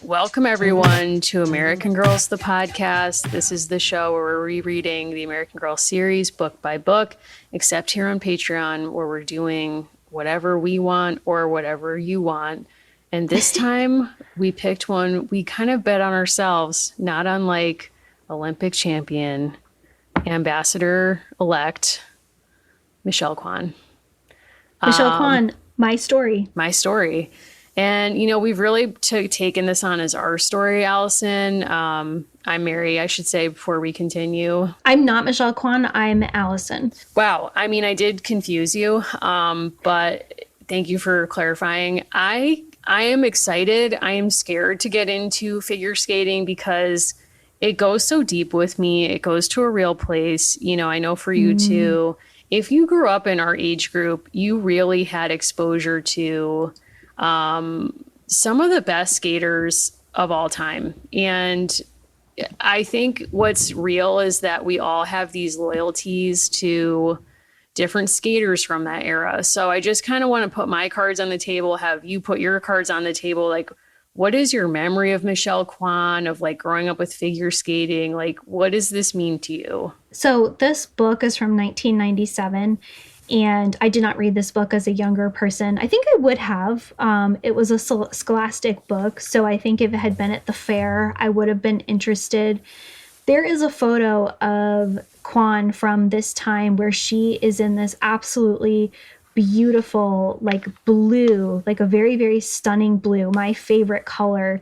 Welcome, everyone, to American Girls, the podcast. This is the show where we're rereading the American Girl series book by book, except here on Patreon, where we're doing whatever we want or whatever you want. And this time, we picked one we kind of bet on ourselves, not unlike Olympic champion, ambassador-elect, Michelle Kwan. Michelle Kwan, my story. My story. And, you know, we've really taken this on as our story, Allison. I'm Mary, I should say, before we continue. I'm not Michelle Kwan. I'm Allison. Wow. I mean, I did confuse you, but thank you for clarifying. I am excited. I am scared to get into figure skating because it goes so deep with me. It goes to a real place. You know, I know for you too. If you grew up in our age group, you really had exposure to some of the best skaters of all time. And I think what's real is that we all have these loyalties to different skaters from that era. So I just kind of want to put my cards on the table, have you put your cards on the table. Like, what is your memory of Michelle Kwan, of like growing up with figure skating? Like, what does this mean to you? So this book is from 1997. And I did not read this book as a younger person. I think I would have. It was a scholastic book. So I think if it had been at the fair, I would have been interested. There is a photo of Kwan from this time where she is in this absolutely beautiful, like blue, like a very, very stunning blue, my favorite color,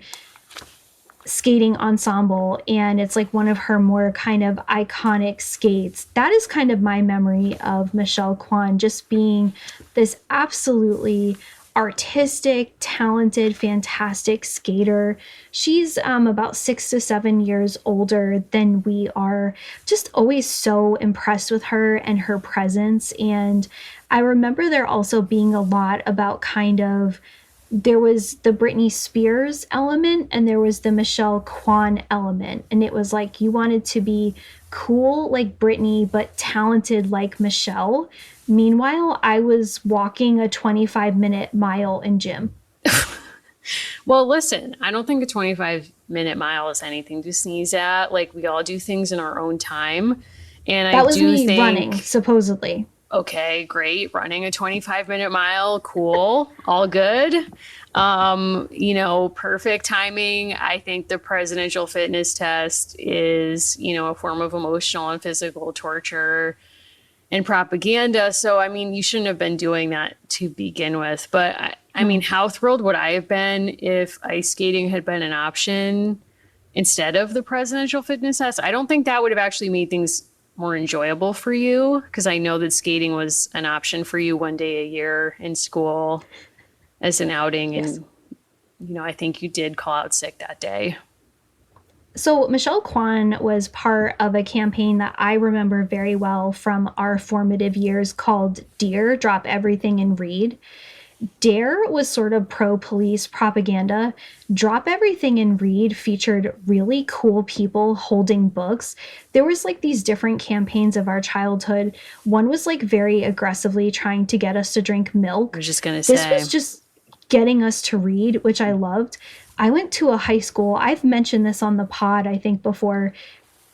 skating ensemble, and it's like one of her more kind of iconic skates. That is kind of my memory of Michelle Kwan, just being this absolutely artistic, talented, fantastic skater. She's about 6 to 7 years older than we are. Just always so impressed with her and her presence. And I remember there also being a lot about kind of, there was the Britney Spears element and there was the Michelle Kwan element. And it was like you wanted to be cool like Britney, but talented like Michelle. Meanwhile, I was walking a 25-minute mile in gym. Well, listen, I don't think a 25-minute mile is anything to sneeze at. Like, we all do things in our own time. And that was me running, supposedly. Okay, great. Running a 25-minute mile. Cool. All good. You know, perfect timing. I think the presidential fitness test is, you know, a form of emotional and physical torture and propaganda. So, I mean, you shouldn't have been doing that to begin with. But I mean, how thrilled would I have been if ice skating had been an option instead of the presidential fitness test? I don't think that would have actually made things more enjoyable for you, because I know that skating was an option for you one day a year in school as an outing. Yes. And, you know, I think you did call out sick that day. So Michelle Kwan was part of a campaign that I remember very well from our formative years called DARE, Drop Everything and Read. DARE was sort of pro-police propaganda. Drop Everything and Read featured really cool people holding books. There was like these different campaigns of our childhood. One was like very aggressively trying to get us to drink milk. I was just going to say. This was just getting us to read, which I loved. I went to a high school. I've mentioned this on the pod, I think, before,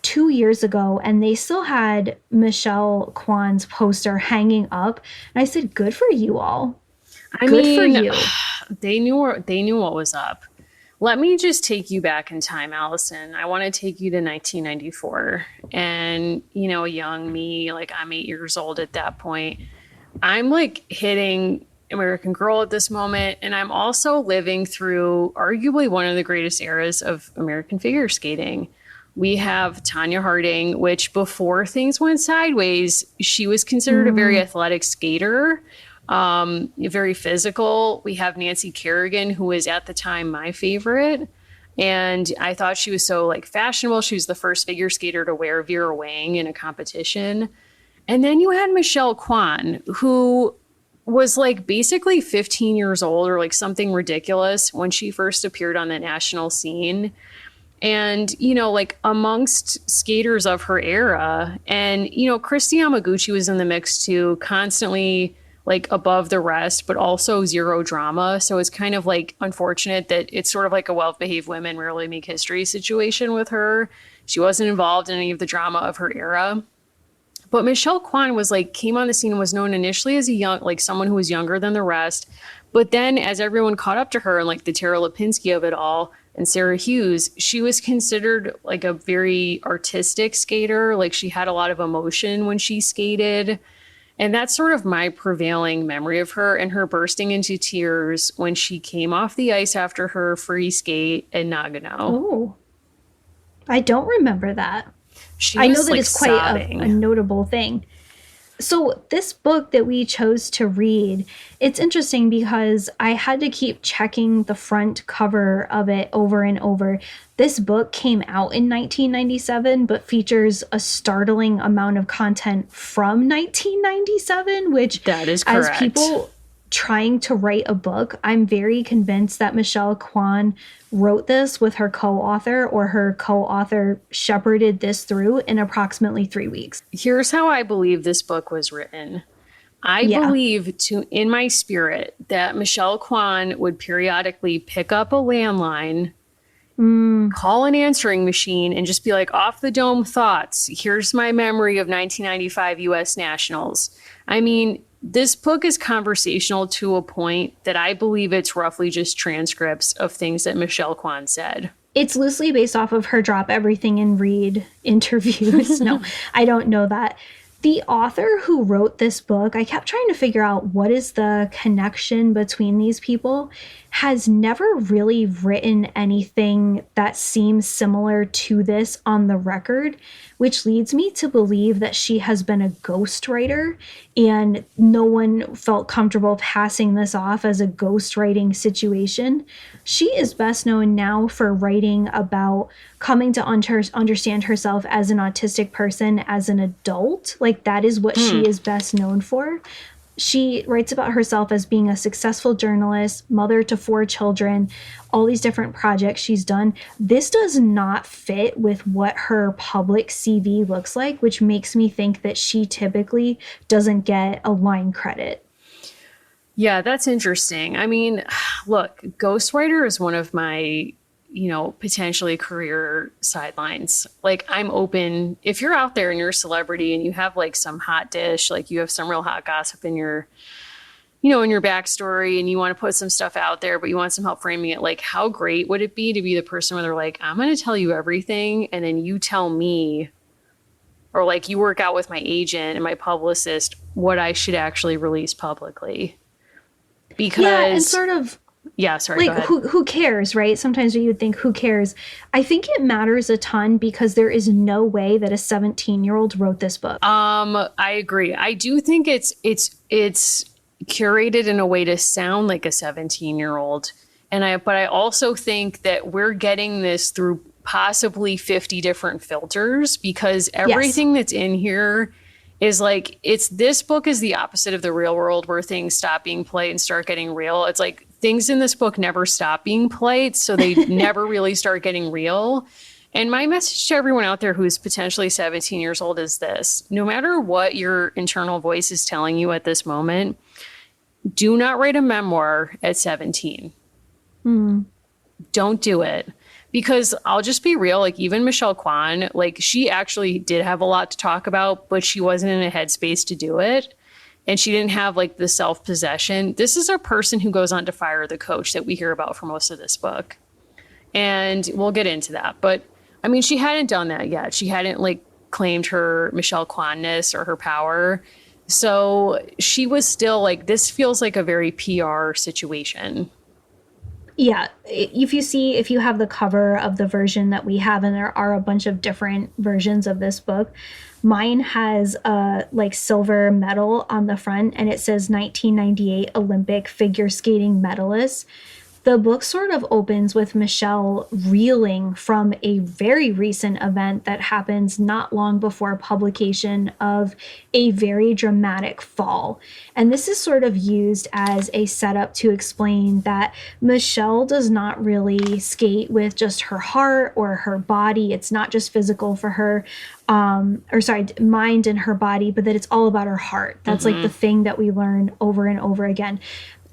2 years ago, and they still had Michelle Kwan's poster hanging up. And I said, good for you all. Good for you. They knew what was up. Let me just take you back in time, Allison. I want to take you to 1994. And, you know, young me, like I'm 8 years old at that point. I'm like hitting American Girl at this moment. And I'm also living through arguably one of the greatest eras of American figure skating. We have Tanya Harding, which before things went sideways, she was considered a very athletic skater. Very physical. We have Nancy Kerrigan, who was at the time my favorite. And I thought she was so like fashionable. She was the first figure skater to wear Vera Wang in a competition. And then you had Michelle Kwan, who was like basically 15 years old or like something ridiculous when she first appeared on the national scene. And, like amongst skaters of her era, and, Christy Yamaguchi was in the mix too, constantly like above the rest, but also zero drama. So it's kind of like unfortunate that it's sort of like a well-behaved women rarely make history situation with her. She wasn't involved in any of the drama of her era. But Michelle Kwan was like, came on the scene and was known initially as a young, like someone who was younger than the rest. But then as everyone caught up to her and like the Tara Lipinski of it all and Sarah Hughes, she was considered like a very artistic skater. Like she had a lot of emotion when she skated. And that's sort of my prevailing memory of her, and her bursting into tears when she came off the ice after her free skate in Nagano. Oh, I don't remember that. I know that it's quite a notable thing. So this book that we chose to read, it's interesting because I had to keep checking the front cover of it over and over. This book came out in 1997, but features a startling amount of content from 1997, which that is correct. As people trying to write a book, I'm very convinced that Michelle Kwan wrote this with her co-author, or her co-author shepherded this through in approximately 3 weeks. Here's how I believe this book was written. I believe in my spirit that Michelle Kwan would periodically pick up a landline, call an answering machine, and just be like, off the dome thoughts. Here's my memory of 1995 U.S. Nationals. I mean, this book is conversational to a point that I believe it's roughly just transcripts of things that Michelle Kwan said. It's loosely based off of her drop everything and read interviews. No, I don't know that. The author who wrote this book, I kept trying to figure out what is the connection between these people, has never really written anything that seems similar to this on the record, which leads me to believe that she has been a ghostwriter, and no one felt comfortable passing this off as a ghostwriting situation. She is best known now for writing about coming to understand herself as an autistic person as an adult. Like, that is what she is best known for. She writes about herself as being a successful journalist, mother to 4 children, all these different projects she's done. This does not fit with what her public CV looks like, which makes me think that she typically doesn't get a line credit. Yeah, that's interesting. I mean, look, ghostwriter is one of my, potentially career sidelines. Like, I'm open. If you're out there and you're a celebrity and you have like some hot dish, like you have some real hot gossip in your, in your backstory, and you want to put some stuff out there, but you want some help framing it, like how great would it be to be the person where they're like, I'm going to tell you everything, and then you tell me, or like you work out with my agent and my publicist what I should actually release publicly. Because it's sort of, sorry, like, who cares, right? Sometimes you would think, who cares? I think it matters a ton because there is no way that a 17-year-old wrote this book. I agree. I do think it's curated in a way to sound like a 17-year-old. But I also think that we're getting this through possibly 50 different filters, because everything that's in here is like, this book is the opposite of the real world where things stop being played and start getting real. It's like things in this book never stop being played, so they never really start getting real. And my message to everyone out there who's potentially 17 years old is this: no matter what your internal voice is telling you at this moment, do not write a memoir at 17. Don't do it. Because I'll just be real, like even Michelle Kwan, like she actually did have a lot to talk about, but she wasn't in a headspace to do it. And she didn't have like the self-possession. This is a person who goes on to fire the coach that we hear about for most of this book. And we'll get into that. But I mean, she hadn't done that yet. She hadn't like claimed her Michelle Kwan-ness or her power. So she was still like, this feels like a very PR situation. Yeah, if you have the cover of the version that we have, and there are a bunch of different versions of this book, mine has a like silver medal on the front, and it says 1998 Olympic figure skating medalist. The book sort of opens with Michelle reeling from a very recent event that happens not long before publication of a very dramatic fall. And this is sort of used as a setup to explain that Michelle does not really skate with just her heart or her body. It's not just physical for her, mind and her body, but that it's all about her heart. That's like the thing that we learn over and over again.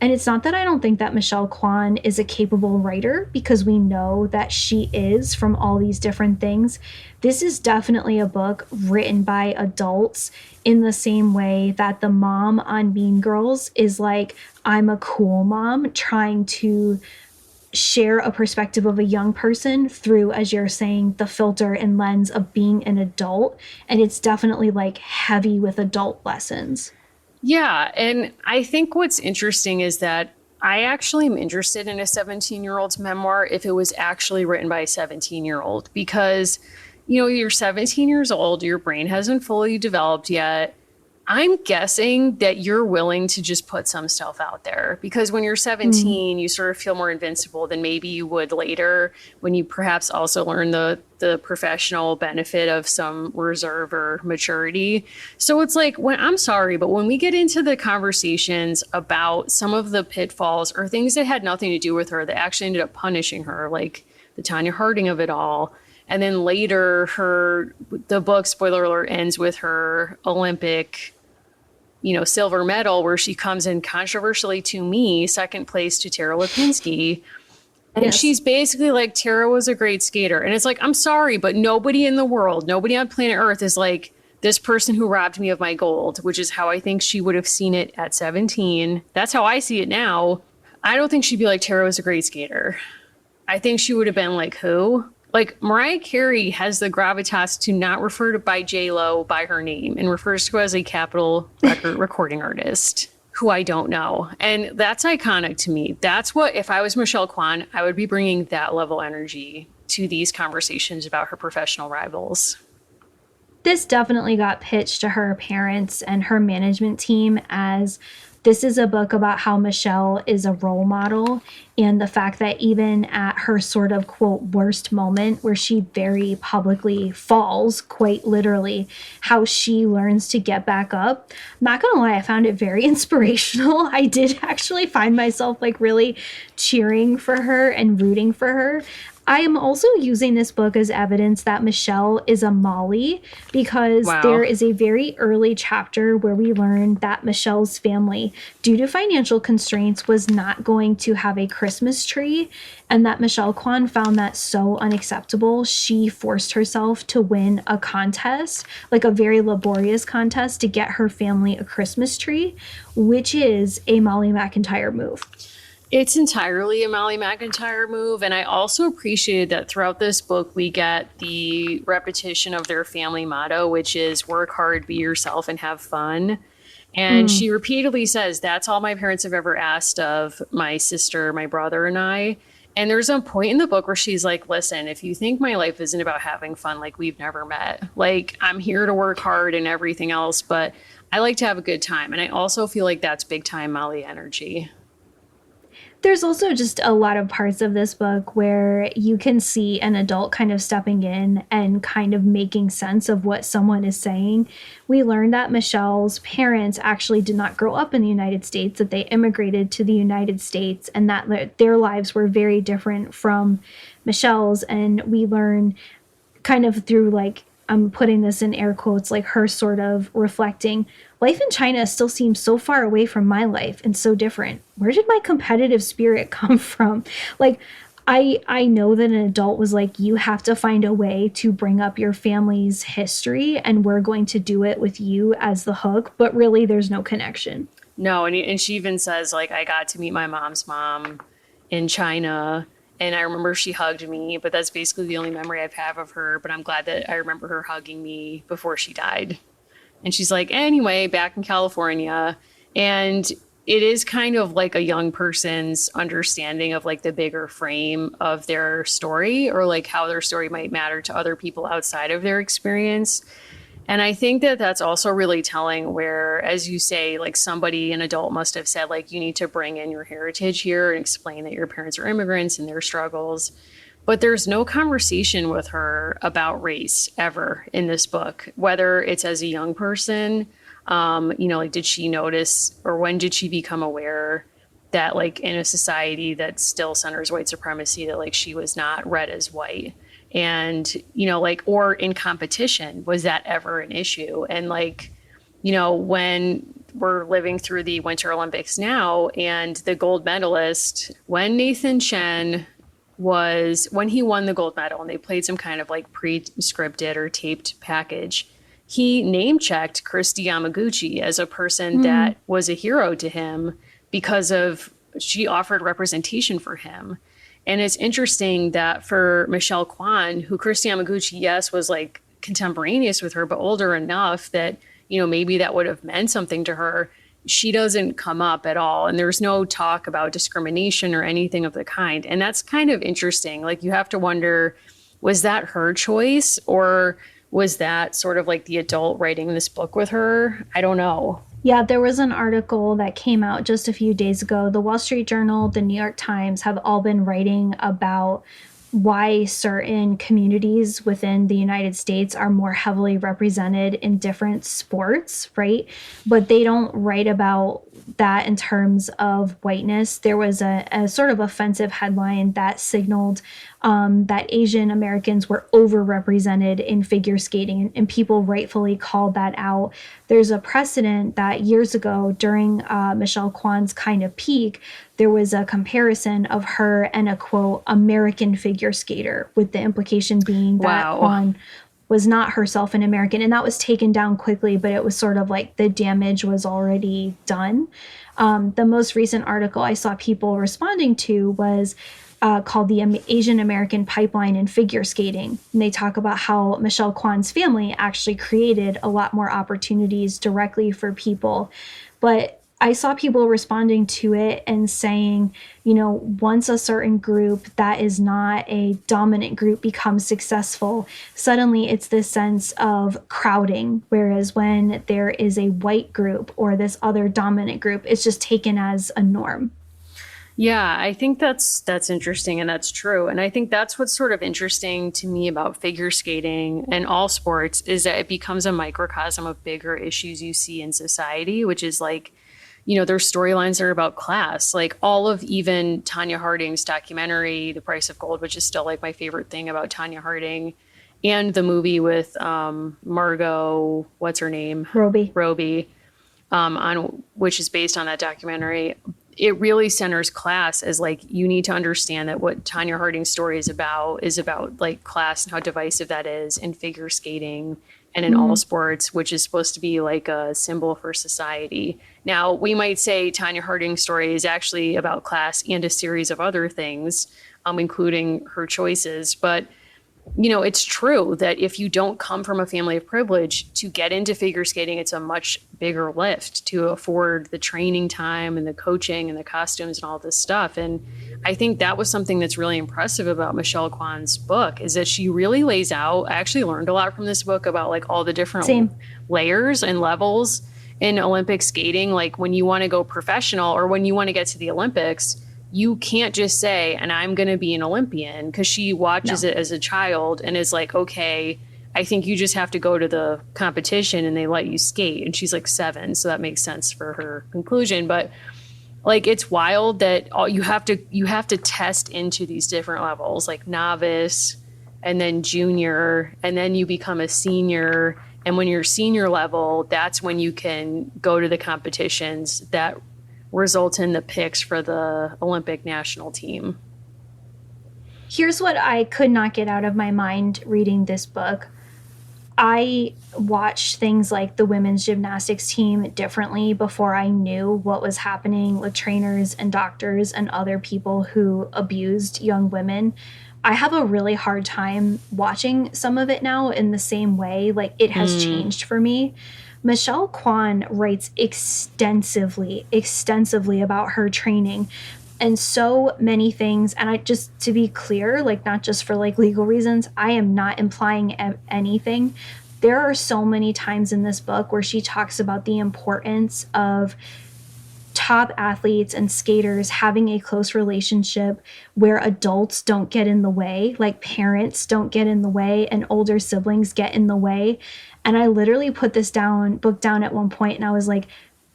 And it's not that I don't think that Michelle Kwan is a capable writer, because we know that she is from all these different things. This is definitely a book written by adults in the same way that the mom on Mean Girls is like, I'm a cool mom trying to share a perspective of a young person through, as you're saying, the filter and lens of being an adult. And it's definitely like heavy with adult lessons. Yeah. And I think what's interesting is that I actually am interested in a 17-year-old's memoir if it was actually written by a 17-year-old, because, you're 17 years old, your brain hasn't fully developed yet. I'm guessing that you're willing to just put some stuff out there, because when you're 17, you sort of feel more invincible than maybe you would later, when you perhaps also learn the professional benefit of some reserve or maturity. So it's like, I'm sorry, but when we get into the conversations about some of the pitfalls or things that had nothing to do with her that actually ended up punishing her, like the Tanya Harding of it all. And then later the book, spoiler alert, ends with her Olympic silver medal, where she comes in controversially to me, second place to Tara Lipinski. And yes. She's basically like, Tara was a great skater. And it's like, I'm sorry, but nobody in the world, nobody on planet Earth is like this person who robbed me of my gold, which is how I think she would have seen it at 17. That's how I see it now. I don't think she'd be like, Tara was a great skater. I think she would have been like, who? Like, Mariah Carey has the gravitas to not refer to by J-Lo by her name and refers to her as a Capitol record recording artist who I don't know. And that's iconic to me. That's what, if I was Michelle Kwan, I would be bringing that level energy to these conversations about her professional rivals. This definitely got pitched to her parents and her management team as, this is a book about how Michelle is a role model, and the fact that even at her sort of, quote, worst moment, where she very publicly falls, quite literally, how she learns to get back up. I'm not gonna lie, I found it very inspirational. I did actually find myself like really cheering for her and rooting for her. I am also using this book as evidence that Michelle is a Molly, because there is a very early chapter where we learn that Michelle's family, due to financial constraints, was not going to have a Christmas tree, and that Michelle Kwan found that so unacceptable. She forced herself to win a contest, like a very laborious contest, to get her family a Christmas tree, which is a Molly McIntyre move. It's entirely a Molly McIntyre move. And I also appreciated that throughout this book, we get the repetition of their family motto, which is work hard, be yourself, and have fun. And she repeatedly says, that's all my parents have ever asked of my sister, my brother, and I. And there's a point in the book where she's like, listen, if you think my life isn't about having fun, like, we've never met. Like, I'm here to work hard and everything else, but I like to have a good time. And I also feel like that's big time Molly energy. There's also just a lot of parts of this book where you can see an adult kind of stepping in and kind of making sense of what someone is saying. We learned that Michelle's parents actually did not grow up in the United States, that they immigrated to the United States, and that their lives were very different from Michelle's. And we learn kind of through, like, I'm putting this in air quotes, like her sort of reflecting, life in China still seems so far away from my life and so different. Where did my competitive spirit come from? Like, I know that an adult was like, you have to find a way to bring up your family's history, and we're going to do it with you as the hook. But really, there's no connection. No, and she even says, like, I got to meet my mom's mom in China. And I remember she hugged me, but that's basically the only memory I've had of her. But I'm glad that I remember her hugging me before she died. And she's like, anyway, back in California. And it is kind of like a young person's understanding of like the bigger frame of their story, or like how their story might matter to other people outside of their experience. And I think that that's also really telling where, as you say, like somebody, an adult must have said, like, you need to bring in your heritage here and explain that your parents are immigrants and their struggles. But there's no conversation with her about race ever in this book, whether it's as a young person, like, did she notice or when did she become aware that, like, in a society that still centers white supremacy, that, like, she was not read as white? And, like, or in competition, was that ever an issue? And, like, when we're living through the Winter Olympics now, and the gold medalist, when Nathan Chen when he won the gold medal and they played some kind of like pre-scripted or taped package, he name checked Kristi Yamaguchi as a person that was a hero to him because of she offered representation for him. And it's interesting that for Michelle Kwan, who Kristi Yamaguchi, yes, was like contemporaneous with her, but older enough that, maybe that would have meant something to her. She doesn't come up at all. And there's no talk about discrimination or anything of the kind. And that's kind of interesting. Like, you have to wonder, was that her choice, or was that sort of like the adult writing this book with her? I don't know. Yeah, there was an article that came out just a few days ago. The Wall Street Journal, the New York Times have all been writing about why certain communities within the United States are more heavily represented in different sports, right? But they don't write about that in terms of whiteness. There was a sort of offensive headline that signaled that Asian Americans were overrepresented in figure skating, and people rightfully called that out. There's a precedent that years ago, during Michelle Kwan's kind of peak, there was a comparison of her and a, quote, American figure skater, with the implication being that Kwan was not herself an American. And that was taken down quickly, but it was sort of like the damage was already done. The most recent article I saw people responding to was called the Asian American Pipeline in Figure Skating. And they talk about how Michelle Kwan's family actually created a lot more opportunities directly for people. But I saw people responding to it and saying, once a certain group that is not a dominant group becomes successful, suddenly it's this sense of crowding. Whereas when there is a white group or this other dominant group, it's just taken as a norm. Yeah, I think that's interesting, and that's true. And I think that's what's sort of interesting to me about figure skating and all sports, is that it becomes a microcosm of bigger issues you see in society, which is like, their storylines are about class. Like, all of even Tanya Harding's documentary, The Price of Gold, which is still like my favorite thing about Tanya Harding, and the movie with Margot, what's her name? Robbie, on which is based on that documentary. It really centers class as like, you need to understand that what Tanya Harding's story is about like class and how divisive that is in figure skating and in all sports, which is supposed to be like a symbol for society. Now, we might say Tanya Harding's story is actually about class and a series of other things, including her choices. But it's true that if you don't come from a family of privilege, to get into figure skating, it's a much bigger lift to afford the training time and the coaching and the costumes and all this stuff. And I think that was something that's really impressive about Michelle Kwan's book, is that she really lays out, I actually learned a lot from this book about like all the different layers and levels in Olympic skating. Like, when you want to go professional or when you want to get to the Olympics, you can't just say, and I'm going to be an Olympian, because she watches it as a child and is like, okay, I think you just have to go to the competition and they let you skate. And she's like 7. So that makes sense for her conclusion. But like, it's wild that you have to test into these different levels, like novice and then junior, and then you become a senior. And when you're senior level, that's when you can go to the competitions that result in the picks for the Olympic national team. Here's what I could not get out of my mind reading this book. I watched things like the women's gymnastics team differently before I knew what was happening with trainers and doctors and other people who abused young women. I have a really hard time watching some of it now in the same way. Like, it has changed for me. Michelle Kwan writes extensively about her training and so many things. And I just, to be clear, like, not just for like legal reasons, I am not implying anything, there are so many times in this book where she talks about the importance of top athletes and skaters having a close relationship where adults don't get in the way, like parents don't get in the way and older siblings get in the way. And I literally put this book down at one point, and I was like,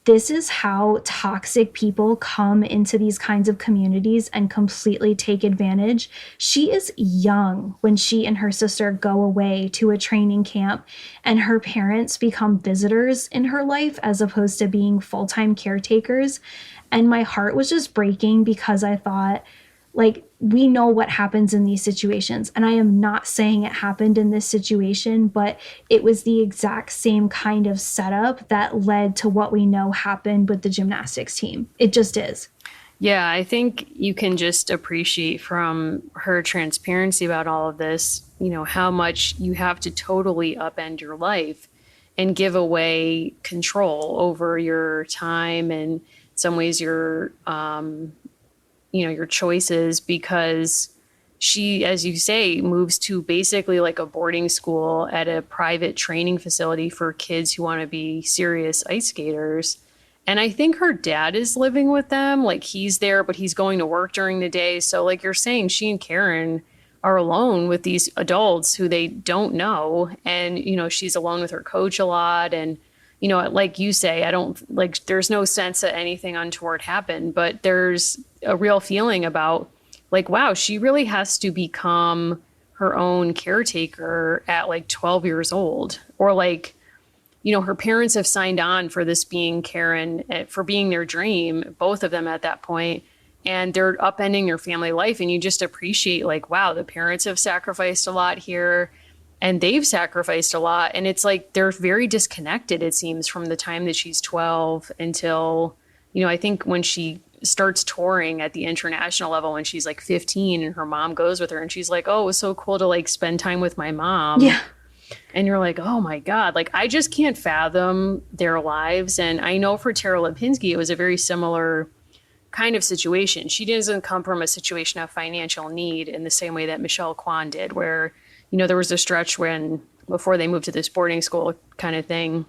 this is how toxic people come into these kinds of communities and completely take advantage. She is young when she and her sister go away to a training camp, and her parents become visitors in her life as opposed to being full-time caretakers. And my heart was just breaking because I thought, like, we know what happens in these situations. And I am not saying it happened in this situation, but it was the exact same kind of setup that led to what we know happened with the gymnastics team. It just is. Yeah, I think you can just appreciate from her transparency about all of this, how much you have to totally upend your life and give away control over your time and in some ways your choices, because she, as you say, moves to basically like a boarding school at a private training facility for kids who want to be serious ice skaters. And I think her dad is living with them. Like, he's there, but he's going to work during the day. So like you're saying, she and Karen are alone with these adults who they don't know. And, she's alone with her coach a lot. And, like you say, I don't like, there's no sense that anything untoward happened, but there's a real feeling about like, wow, she really has to become her own caretaker at like 12 years old, or like, her parents have signed on for this being Karen, for being their dream, both of them at that point, and they're upending their family life. And you just appreciate like, wow, the parents have sacrificed a lot here and they've sacrificed a lot. And it's like, they're very disconnected, it seems, from the time that she's 12 until, I think when she starts touring at the international level when she's like 15 and her mom goes with her and she's like, oh, it was so cool to like spend time with my mom. Yeah. And you're like, oh my God, like I just can't fathom their lives. And I know for Tara Lipinski, it was a very similar kind of situation. She doesn't come from a situation of financial need in the same way that Michelle Kwan did, where, there was a stretch when, before they moved to this boarding school kind of thing,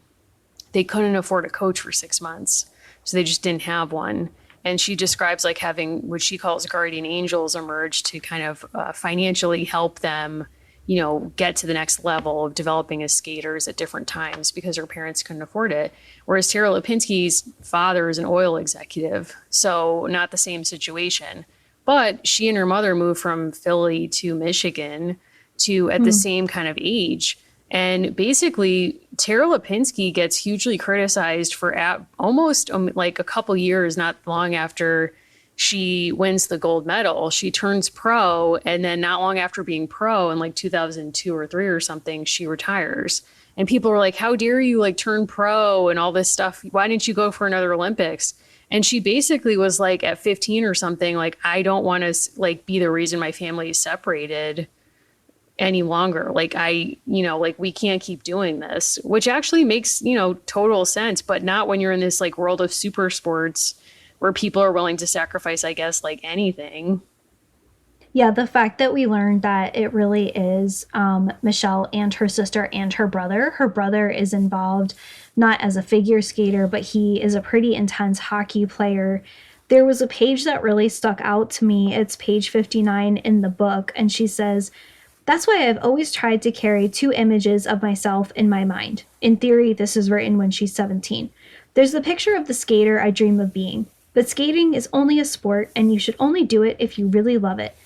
they couldn't afford a coach for 6 months. So they just didn't have one. And she describes like having what she calls guardian angels emerge to kind of financially help them, get to the next level of developing as skaters at different times because her parents couldn't afford it. Whereas Tara Lipinski's father is an oil executive, so not the same situation. But she and her mother moved from Philly to Michigan to at the same kind of age. And basically, Tara Lipinski gets hugely criticized for almost like a couple years, not long after she wins the gold medal. She turns pro, and then not long after being pro in like 2002 or 3 or something, she retires. And people are like, how dare you like turn pro and all this stuff? Why didn't you go for another Olympics? And she basically was like at 15 or something, like, I don't want to like be the reason my family is separated any longer. Like like we can't keep doing this, which actually makes, total sense, but not when you're in this like world of super sports where people are willing to sacrifice, I guess, like anything. Yeah, the fact that we learned that it really is Michelle and her sister and her brother. Her brother is involved not as a figure skater, but he is a pretty intense hockey player. There was a page that really stuck out to me. It's page 59 in the book, and she says, "That's why I've always tried to carry 2 images of myself in my mind. In theory, this is written when she's 17. There's the picture of the skater I dream of being. But skating is only a sport, and you should only do it if you really love it.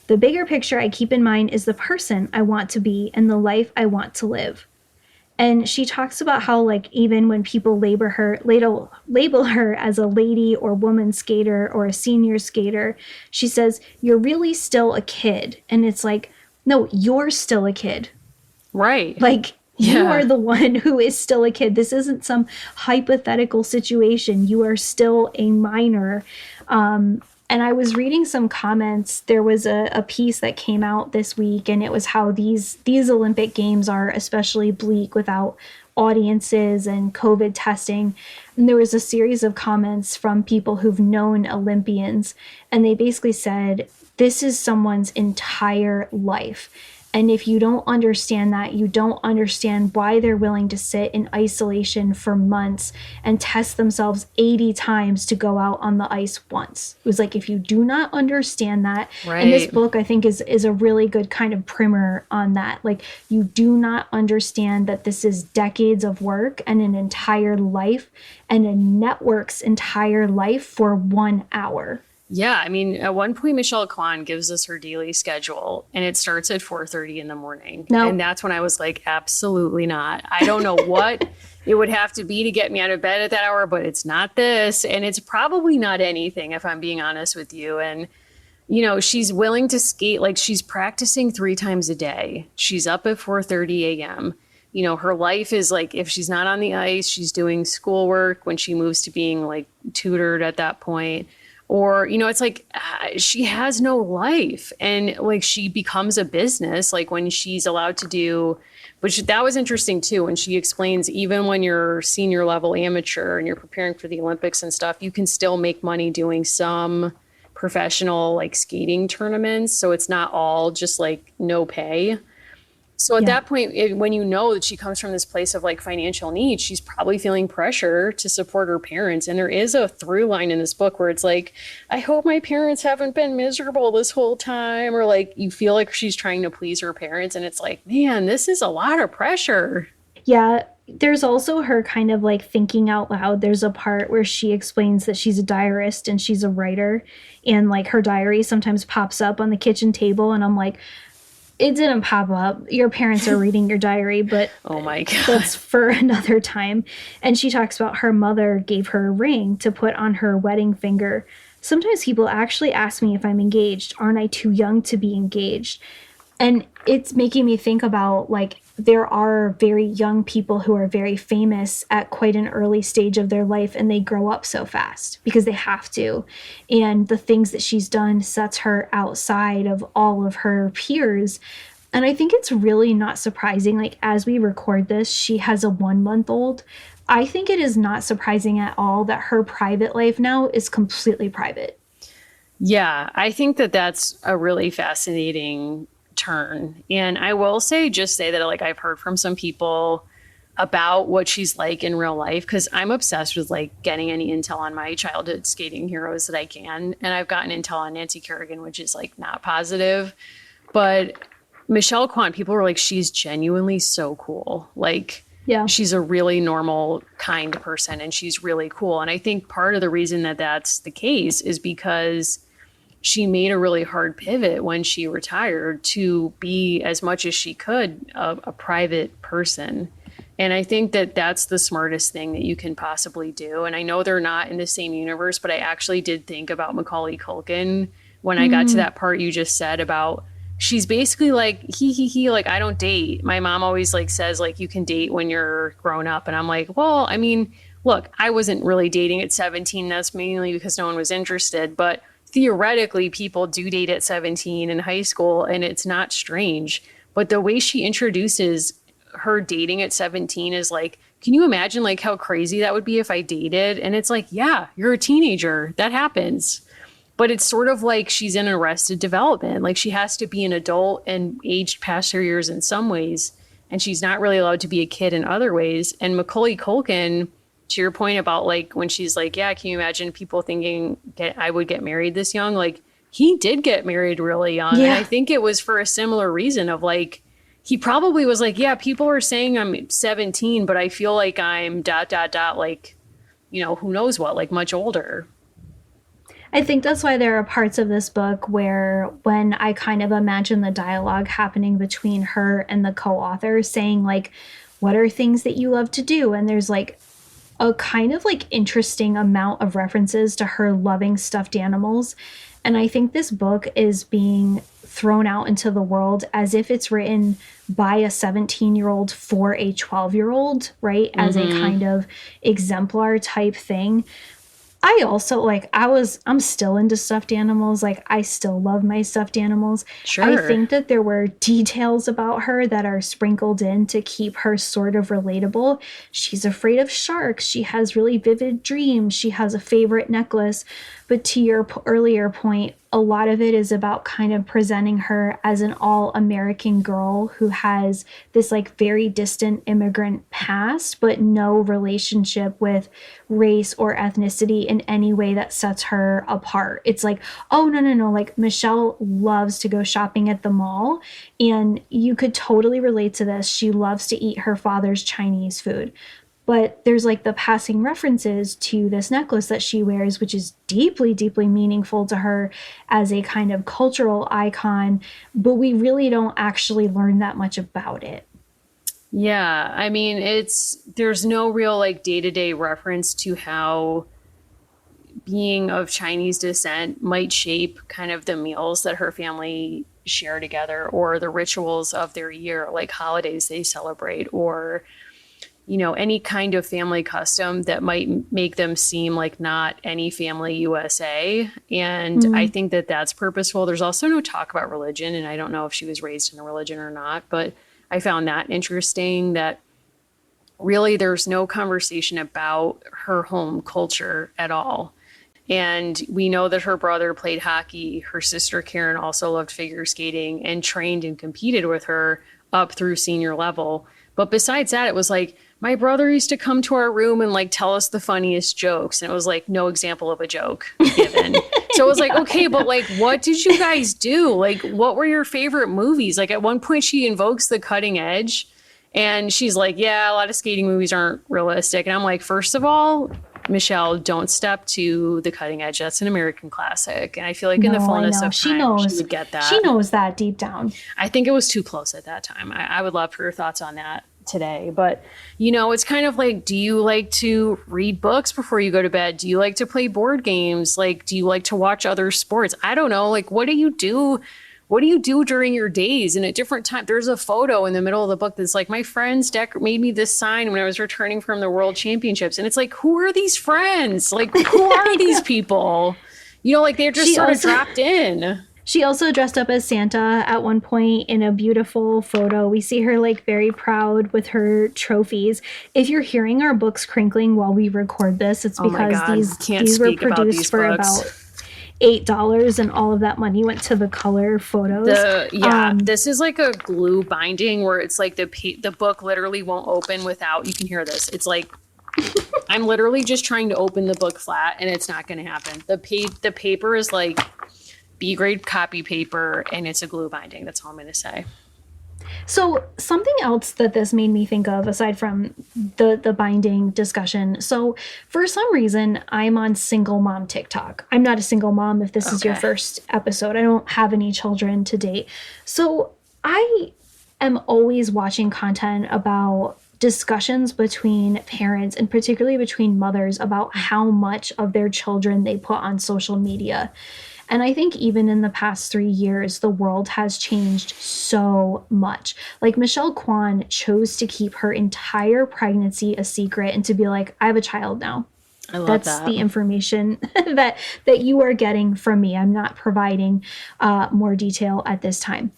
The bigger picture I keep in mind is the person I want to be and the life I want to live." And she talks about how, like, even when people label her as a lady or woman skater or a senior skater, she says, "You're really still a kid." And it's like, no, you're still a kid. Right. Like, you are the one who is still a kid. This isn't some hypothetical situation. You are still a minor. And I was reading some comments. There was a piece that came out this week, and it was how these Olympic Games are especially bleak without audiences and COVID testing. And there was a series of comments from people who've known Olympians, and they basically said, this is someone's entire life. And if you don't understand that, you don't understand why they're willing to sit in isolation for months and test themselves 80 times to go out on the ice once. It was like, if you do not understand that, Right. and this book, I think, is a really good kind of primer on that. Like, you do not understand that this is decades of work and an entire life and a network's entire life for 1 hour. Yeah, I mean, at one point, Michelle Kwan gives us her daily schedule, and it starts at 4:30 in the morning. No. And that's when I was like, absolutely not. I don't know what it would have to be to get me out of bed at that hour, but it's not this. And it's probably not anything, if I'm being honest with you. And, you know, she's willing to skate, like she's practicing 3 times a day. She's up at 4:30 a.m. You know, her life is like, if she's not on the ice, she's doing schoolwork when she moves to being like tutored at that point. Or, you know, it's like she has no life, and like she becomes a business like when she's allowed to do, which that was interesting too, when she explains even when you're senior level amateur and you're preparing for the Olympics and stuff, you can still make money doing some professional like skating tournaments. So it's not all just like no pay. So at that point, when you know that she comes from this place of like financial need, she's probably feeling pressure to support her parents. And there is a through line in this book where it's like, I hope my parents haven't been miserable this whole time. Or like, you feel like she's trying to please her parents. And it's like, man, this is a lot of pressure. Yeah. There's also her kind of like thinking out loud. There's a part where she explains that she's a diarist and she's a writer. And like her diary sometimes pops up on the kitchen table. And I'm like, it didn't pop up. Your parents are reading your diary, but oh my God, that's for another time. And she talks about her mother gave her a ring to put on her wedding finger. Sometimes people actually ask me if I'm engaged. Aren't I too young to be engaged? And it's making me think about, like, there are very young people who are very famous at quite an early stage of their life, and they grow up so fast because they have to. And the things that she's done sets her outside of all of her peers. And I think it's really not surprising. Like, as we record this, she has a 1-month-old. I think it is not surprising at all that her private life now is completely private. Yeah, I think that that's a really fascinating turn. And I will say that like I've heard from some people about what she's like in real life, because I'm obsessed with like getting any intel on my childhood skating heroes that I can. And I've gotten intel on Nancy Kerrigan, which is like not positive. But Michelle Kwan, people were like, she's genuinely so cool. Like, yeah, she's a really normal, kind person, and she's really cool. And I think part of the reason that that's the case is because she made a really hard pivot when she retired to be, as much as she could, a private person. And I think that that's the smartest thing that you can possibly do. And I know they're not in the same universe, but I actually did think about Macaulay Culkin when I got to that part you just said about, she's basically like, he, like, I don't date. My mom always like says like, you can date when you're grown up. And I'm like, well, I mean, look, I wasn't really dating at 17. That's mainly because no one was interested. But theoretically, people do date at 17 in high school, and it's not strange. But the way she introduces her dating at 17 is like, can you imagine like how crazy that would be if I dated? And it's like, yeah, you're a teenager. That happens. But it's sort of like she's in arrested development. Like, she has to be an adult and aged past her years in some ways, and she's not really allowed to be a kid in other ways. And Macaulay Culkin, to your point about like when she's like, yeah, can you imagine people thinking I would get married this young? Like, he did get married really young. Yeah. And I think it was for a similar reason of like, he probably was like, yeah, people are saying I'm 17, but I feel like I'm ... like, you know, who knows what, like much older. I think that's why there are parts of this book where, when I kind of imagine the dialogue happening between her and the co-author saying like, what are things that you love to do? And there's like a kind of like interesting amount of references to her loving stuffed animals. And I think this book is being thrown out into the world as if it's written by a 17-year-old for a 12-year-old, right? As a kind of exemplar type thing. I also like, I'm still into stuffed animals. Like, I still love my stuffed animals. Sure. I think that there were details about her that are sprinkled in to keep her sort of relatable. She's afraid of sharks. She has really vivid dreams. She has a favorite necklace. But to your earlier point, a lot of it is about kind of presenting her as an all-American girl who has this like very distant immigrant past, but no relationship with race or ethnicity in any way that sets her apart. It's like, oh, no, no, no. Like Michelle loves to go shopping at the mall, and you could totally relate to this. She loves to eat her father's Chinese food. But there's like the passing references to this necklace that she wears, which is deeply, deeply meaningful to her as a kind of cultural icon. But we really don't actually learn that much about it. Yeah, I mean, there's no real like day-to-day reference to how being of Chinese descent might shape kind of the meals that her family share together or the rituals of their year, like holidays they celebrate, or any kind of family custom that might make them seem like not any family USA. And I think that that's purposeful. There's also no talk about religion, and I don't know if she was raised in a religion or not, but I found that interesting, that really there's no conversation about her home culture at all. And we know that her brother played hockey. Her sister Karen also loved figure skating and trained and competed with her up through senior level. But besides that, it was like, my brother used to come to our room and like tell us the funniest jokes. And it was like no example of a joke given. So it was like, okay, but like, what did you guys do? Like, what were your favorite movies? Like at one point she invokes The Cutting Edge and she's like, yeah, a lot of skating movies aren't realistic. And I'm like, first of all, Michelle, don't step to The Cutting Edge. That's an American classic. And I feel like in the fullness of time, she would get that. She knows that deep down. I think it was too close at that time. I would love for your thoughts on that today. But, it's kind of like, do you like to read books before you go to bed? Do you like to play board games? Like, do you like to watch other sports? I don't know. Like, what do you do? What do you do during your days? And at different times, there's a photo in the middle of the book that's like, my friends made me this sign when I was returning from the World Championships. And it's like, who are these friends? Like, who are these people? Like they're just sort of dropped in. She also dressed up as Santa at one point in a beautiful photo. We see her like very proud with her trophies. If you're hearing our books crinkling while we record this, it's because these were produced for about $8 and all of that money went to the color photos. This is like a glue binding where it's like the book literally won't open without, you can hear this. It's like I'm literally just trying to open the book flat and it's not going to happen. The paper is like B-grade copy paper and it's a glue binding. That's all I'm going to say. So something else that this made me think of, aside from the binding discussion. So for some reason, I'm on single mom TikTok. I'm not a single mom if this is your first episode. I don't have any children to date. So I am always watching content about discussions between parents and particularly between mothers about how much of their children they put on social media. And I think even in the past 3 years, the world has changed so much. Like Michelle Kwan chose to keep her entire pregnancy a secret and to be like, I have a child now. I love That's the information that you are getting from me. I'm not providing more detail at this time.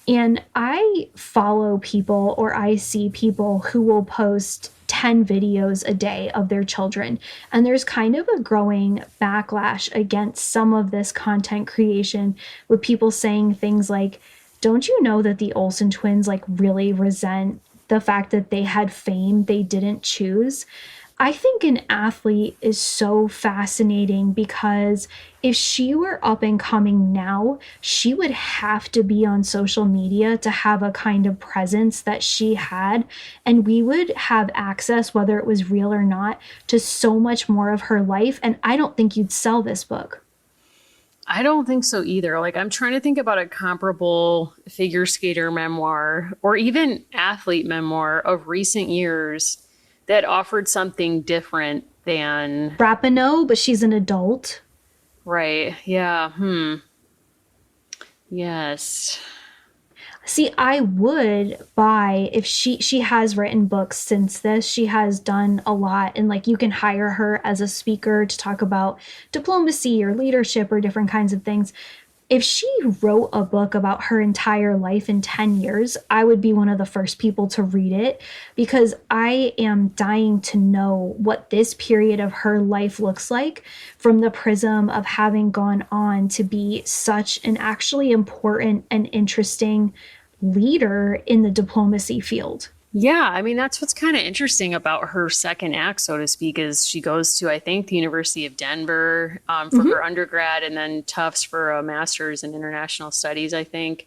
And I follow people or I see people who will post 10 videos a day of their children. And there's kind of a growing backlash against some of this content creation with people saying things like, don't you know that the Olsen twins like really resent the fact that they had fame they didn't choose? I think an athlete is so fascinating because if she were up and coming now, she would have to be on social media to have a kind of presence that she had. And we would have access, whether it was real or not, to so much more of her life. And I don't think you'd sell this book. I don't think so either. Like, I'm trying to think about a comparable figure skater memoir or even athlete memoir of recent years that offered something different than Rapinoe, but she's an adult. Right. Yeah. Yes. See, I would buy if she has written books since this. She has done a lot, and like you can hire her as a speaker to talk about diplomacy or leadership or different kinds of things. if she wrote a book about her entire life in 10 years, I would be one of the first people to read it because I am dying to know what this period of her life looks like from the prism of having gone on to be such an actually important and interesting leader in the diplomacy field. Yeah, I mean, that's what's kind of interesting about her second act, so to speak, is she goes to, I think, the University of Denver for Mm-hmm. her undergrad and then Tufts for a master's in international studies, I think.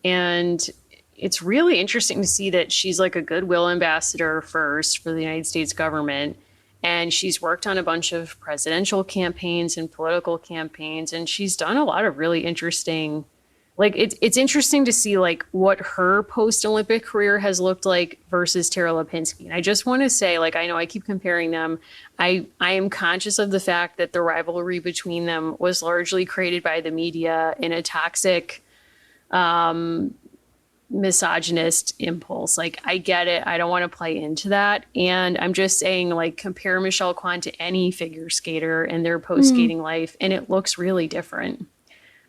And it's really interesting to see that she's like a goodwill ambassador first for the United States government. And she's worked on a bunch of presidential campaigns and political campaigns. And she's done a lot of really interesting, like it's interesting to see like what her post-Olympic career has looked like versus Tara Lipinski. And I just want to say, like, I know I keep comparing them. I am conscious of the fact that the rivalry between them was largely created by the media in a toxic, misogynist impulse. Like, I get it. I don't want to play into that. And I'm just saying, like, compare Michelle Kwan to any figure skater in their post-skating life, and it looks really different.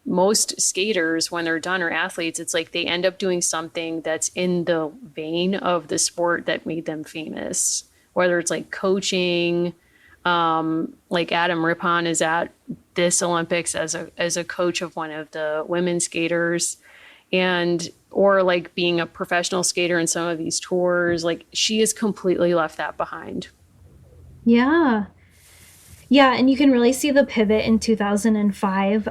Most skaters, when they're done, or athletes, it's like they end up doing something that's in the vein of the sport that made them famous, whether it's like coaching, like Adam Rippon is at this Olympics as a coach of one of the women skaters, and or like being a professional skater in some of these tours. Like, she has completely left that behind. Yeah. Yeah, and you can really see the pivot in 2005.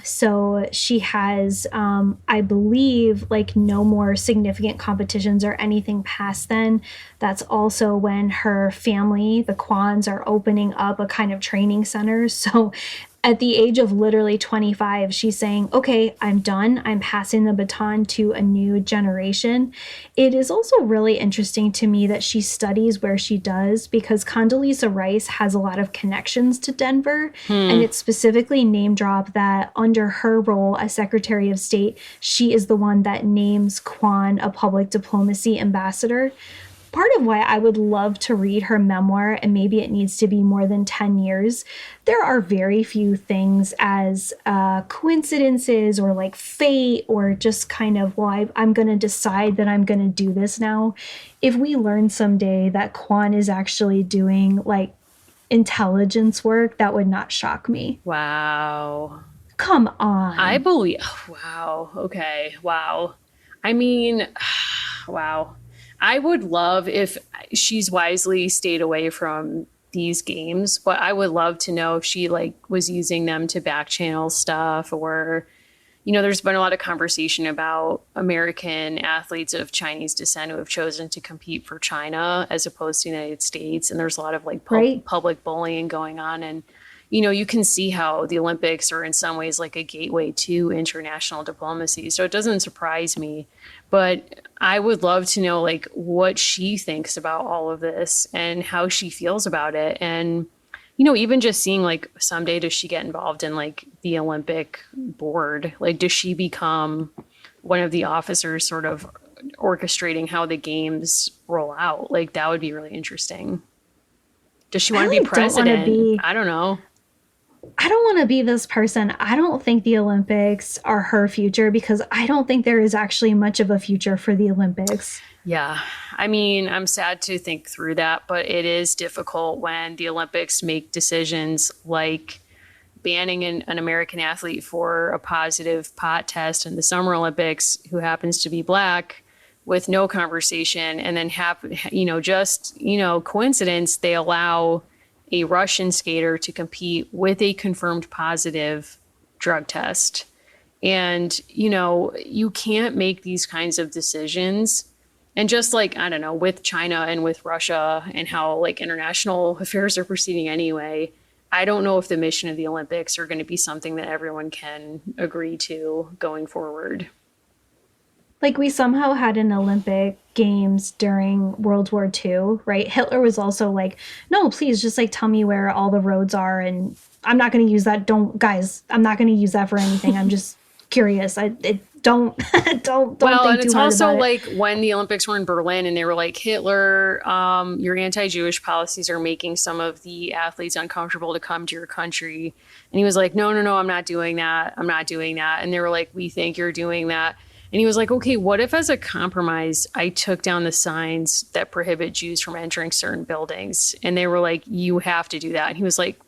So she has, I believe, like no more significant competitions or anything past then. That's also when her family, the Kwans, are opening up a kind of training center. So at the age of literally 25, she's saying, okay, I'm done. I'm passing the baton to a new generation. It is also really interesting to me that she studies where she does because Condoleezza Rice has a lot of connections to Denver. And it's specifically name drop that under her role as Secretary of State, she is the one that names Kwan a public diplomacy ambassador. Part of why I would love to read her memoir, and maybe it needs to be more than 10 years, there are very few things as coincidences or like fate or just kind of, well, I'm going to decide that I'm going to do this now. If we learn someday that Kwan is actually doing like intelligence work, that would not shock me. Wow. Come on. I believe, wow. Okay. Wow. I mean, wow. I would love if she's wisely stayed away from these games, but I would love to know if she like was using them to back channel stuff, or, you know, there's been a lot of conversation about American athletes of Chinese descent who have chosen to compete for China as opposed to the United States. And there's a lot of like public bullying going on. And, you know, you can see how the Olympics are in some ways like a gateway to international diplomacy. So it doesn't surprise me, but I would love to know like what she thinks about all of this and how she feels about it. And, you know, even just seeing like someday, does she get involved in like the Olympic board? Like, does she become one of the officers sort of orchestrating how the games roll out? Like, that would be really interesting. Does she want to be president? I don't know. I don't want to be this person. I don't think the Olympics are her future because I don't think there is actually much of a future for the Olympics. Yeah. I mean, I'm sad to think through that, but it is difficult when the Olympics make decisions like banning an American athlete for a positive pot test in the Summer Olympics who happens to be Black with no conversation. And then, coincidence, they allow a Russian skater to compete with a confirmed positive drug test. And, you know, you can't make these kinds of decisions. And just like, I don't know, with China and with Russia and how like international affairs are proceeding anyway, I don't know if the mission of the Olympics are going to be something that everyone can agree to going forward. Like, we somehow had an Olympic Games during World War II, right? Hitler was also like, no, please just like tell me where all the roads are. And I'm not going to use that. I'm not going to use that for anything. I'm just curious. Don't don't Well, think and too it's hard also about it. like when the Olympics were in Berlin and they were like, Hitler, your anti-Jewish policies are making some of the athletes uncomfortable to come to your country. And he was like, no, no, no, I'm not doing that. I'm not doing that. And they were like, we think you're doing that. And he was like, okay, what if as a compromise, I took down the signs that prohibit Jews from entering certain buildings? And they were like, you have to do that. And he was like,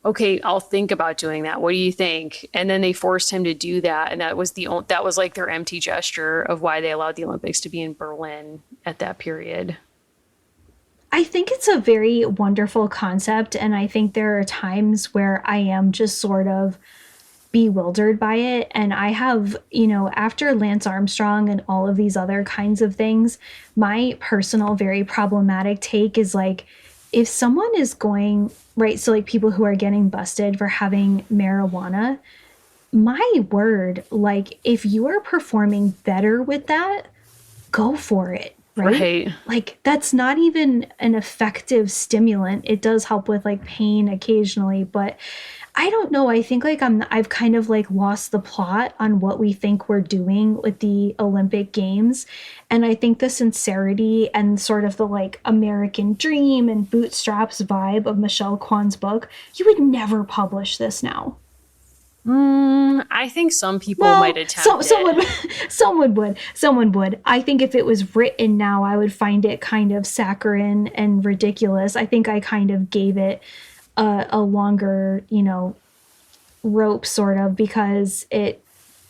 okay, I'll think about doing that. What do you think? And then they forced him to do that. And that was like their empty gesture of why they allowed the Olympics to be in Berlin at that period. I think it's a very wonderful concept, and I think there are times where I am just sort of bewildered by it. And I have, after Lance Armstrong and all of these other kinds of things, my personal, very problematic take is like, if someone is going, right, so like people who are getting busted for having marijuana, my word, like if you are performing better with that, go for it. Right? Right. Like that's not even an effective stimulant. It does help with like pain occasionally, but I don't know. I think like I've kind of like lost the plot on what we think we're doing with the Olympic Games. And I think the sincerity and sort of the like American dream and bootstraps vibe of Michelle Kwan's book, you would never publish this now. I think some people might Well, attempt someone it. someone would. I think if it was written now, I would find it kind of saccharine and ridiculous. I think I kind of gave it a longer, rope sort of because I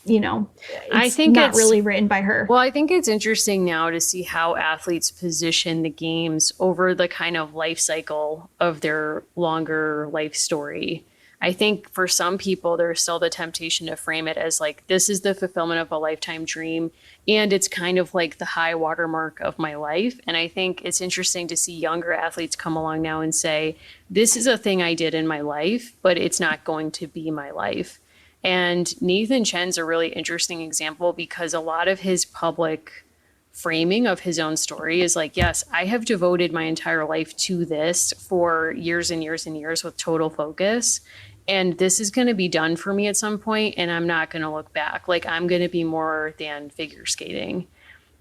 it's think not it's really written by her. Well, I think it's interesting now to see how athletes position the games over the kind of life cycle of their longer life story. I think for some people, there's still the temptation to frame it as like, this is the fulfillment of a lifetime dream. And it's kind of like the high watermark of my life. And I think it's interesting to see younger athletes come along now and say, this is a thing I did in my life, but it's not going to be my life. And Nathan Chen's a really interesting example because a lot of his public framing of his own story is like, yes, I have devoted my entire life to this for years and years and years with total focus. And this is going to be done for me at some point, and I'm not going to look back. Like, I'm going to be more than figure skating.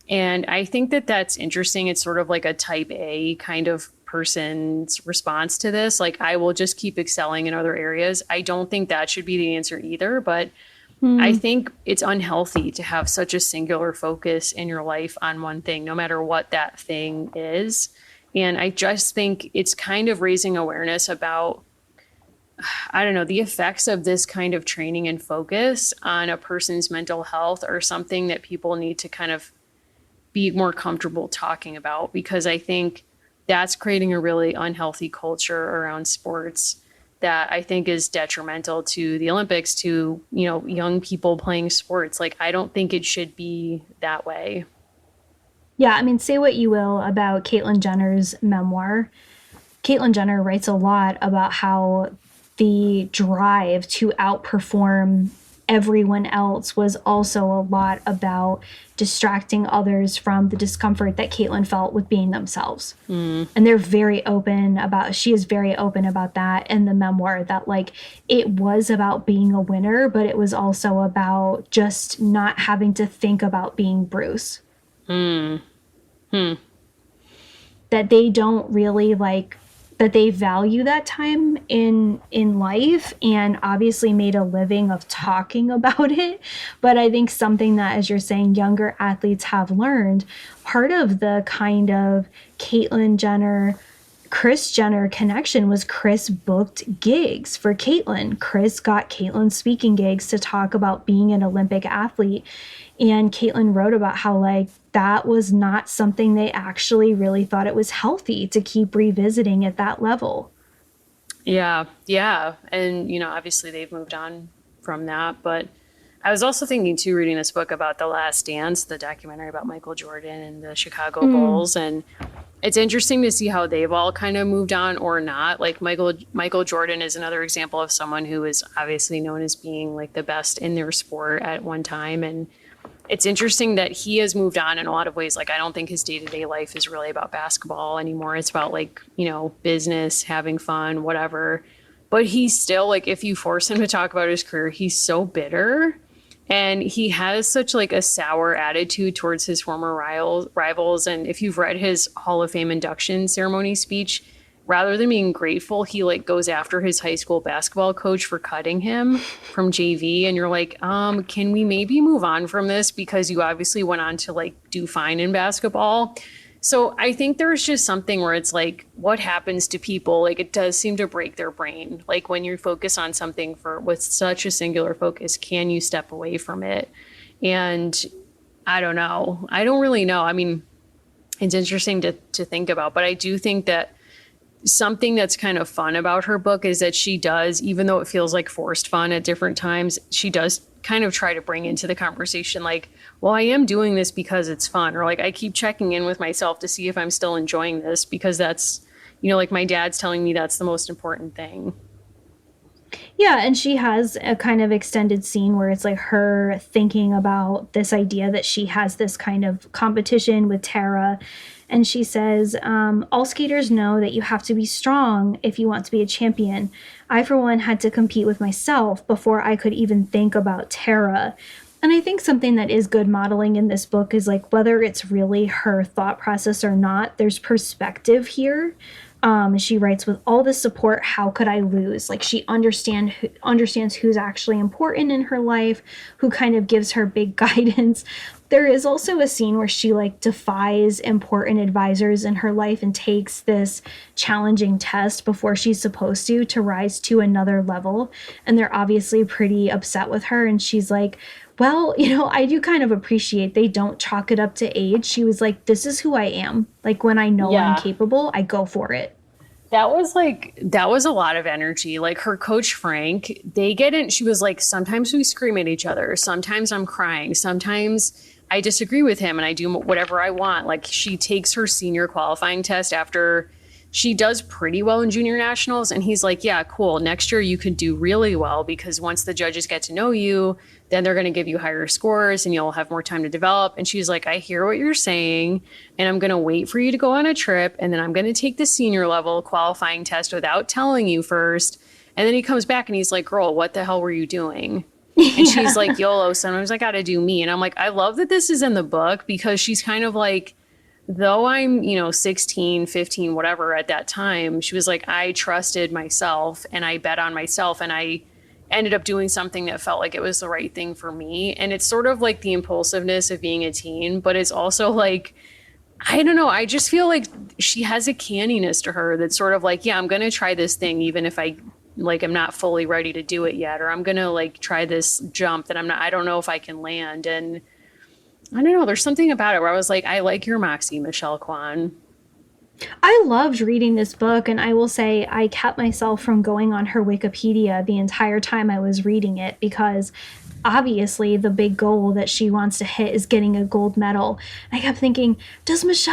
And I think that that's interesting. It's sort of like a type A kind of person's response to this. Like, I will just keep excelling in other areas. I don't think that should be the answer either, but I think it's unhealthy to have such a singular focus in your life on one thing, no matter what that thing is. And I just think it's kind of raising awareness about, I don't know, the effects of this kind of training and focus on a person's mental health are something that people need to kind of be more comfortable talking about, because I think that's creating a really unhealthy culture around sports that I think is detrimental to the Olympics, to, young people playing sports. Like, I don't think it should be that way. Yeah, I mean, say what you will about Caitlyn Jenner's memoir. Caitlyn Jenner writes a lot about how the drive to outperform everyone else was also a lot about distracting others from the discomfort that Caitlyn felt with being themselves. And she is very open about that in the memoir, that like it was about being a winner, but it was also about just not having to think about being Bruce. That they don't really like, that they value that time in life and obviously made a living of talking about it. But I think something that, as you're saying, younger athletes have learned, part of the kind of Caitlyn Jenner Kris Jenner connection was Kris booked gigs for Caitlyn. Kris got Caitlyn speaking gigs to talk about being an Olympic athlete. And Caitlyn wrote about how like that was not something they actually really thought it was healthy to keep revisiting at that level. Yeah. Yeah. And, obviously they've moved on from that. But I was also thinking too, reading this book about The Last Dance, the documentary about Michael Jordan and the Chicago Bulls. And it's interesting to see how they've all kind of moved on or not. Like Michael Jordan is another example of someone who is obviously known as being like the best in their sport at one time. And it's interesting that he has moved on in a lot of ways. Like, I don't think his day-to-day life is really about basketball anymore. It's about like, business, having fun, whatever. But he's still like, if you force him to talk about his career, he's so bitter. And he has such like a sour attitude towards his former rivals. And if you've read his Hall of Fame induction ceremony speech, rather than being grateful, he like goes after his high school basketball coach for cutting him from JV. And you're like, can we maybe move on from this? Because you obviously went on to like do fine in basketball. So I think there's just something where it's like, what happens to people? Like it does seem to break their brain. Like when you focus on something for with such a singular focus, can you step away from it? And I don't know. I don't really know. I mean, it's interesting to think about, but I do think that something that's kind of fun about her book is that she does, even though it feels like forced fun at different times, she does kind of try to bring into the conversation like, well, I am doing this because it's fun, or like I keep checking in with myself to see if I'm still enjoying this, because that's, you know, like my dad's telling me that's the most important thing. Yeah, and she has a kind of extended scene where it's like her thinking about this idea that she has this kind of competition with Tara. And she says, all skaters know that you have to be strong if you want to be a champion. I, for one, had to compete with myself before I could even think about Tara. And I think something that is good modeling in this book is like whether it's really her thought process or not, there's perspective here. She writes, with all this support, how could I lose? Like she understands who's actually important in her life, who kind of gives her big guidance. There is also a scene where she like defies important advisors in her life and takes this challenging test before she's supposed to rise to another level. And they're obviously pretty upset with her. And she's like, well, you know, I do kind of appreciate they don't chalk it up to age. She was like, this is who I am. Like when I know I'm capable, I go for it. That was a lot of energy. Like her coach, Frank, they get in. She was like, sometimes we scream at each other. Sometimes I'm crying. Sometimes I disagree with him and I do whatever I want. Like she takes her senior qualifying test after she does pretty well in junior nationals. And he's like, yeah, cool. Next year you could do really well because once the judges get to know you, then they're going to give you higher scores and you'll have more time to develop. And she's like, I hear what you're saying and I'm going to wait for you to go on a trip. And then I'm going to take the senior level qualifying test without telling you first. And then he comes back and he's like, girl, what the hell were you doing? And she's like, YOLO, sometimes I got to do me. And I'm like, I love that this is in the book because she's kind of like, though I'm, 16, 15, whatever at that time, she was like, I trusted myself and I bet on myself and I ended up doing something that felt like it was the right thing for me. And it's sort of like the impulsiveness of being a teen, but it's also like, I don't know. I just feel like she has a canniness to her that's sort of like, yeah, I'm going to try this thing, even if I'm not fully ready to do it yet, or I'm going to like try this jump that I don't know if I can land. And I don't know. There's something about it where I was like, I like your moxie, Michelle Kwan. I loved reading this book, and I will say I kept myself from going on her Wikipedia the entire time I was reading it because obviously the big goal that she wants to hit is getting a gold medal. I kept thinking, does she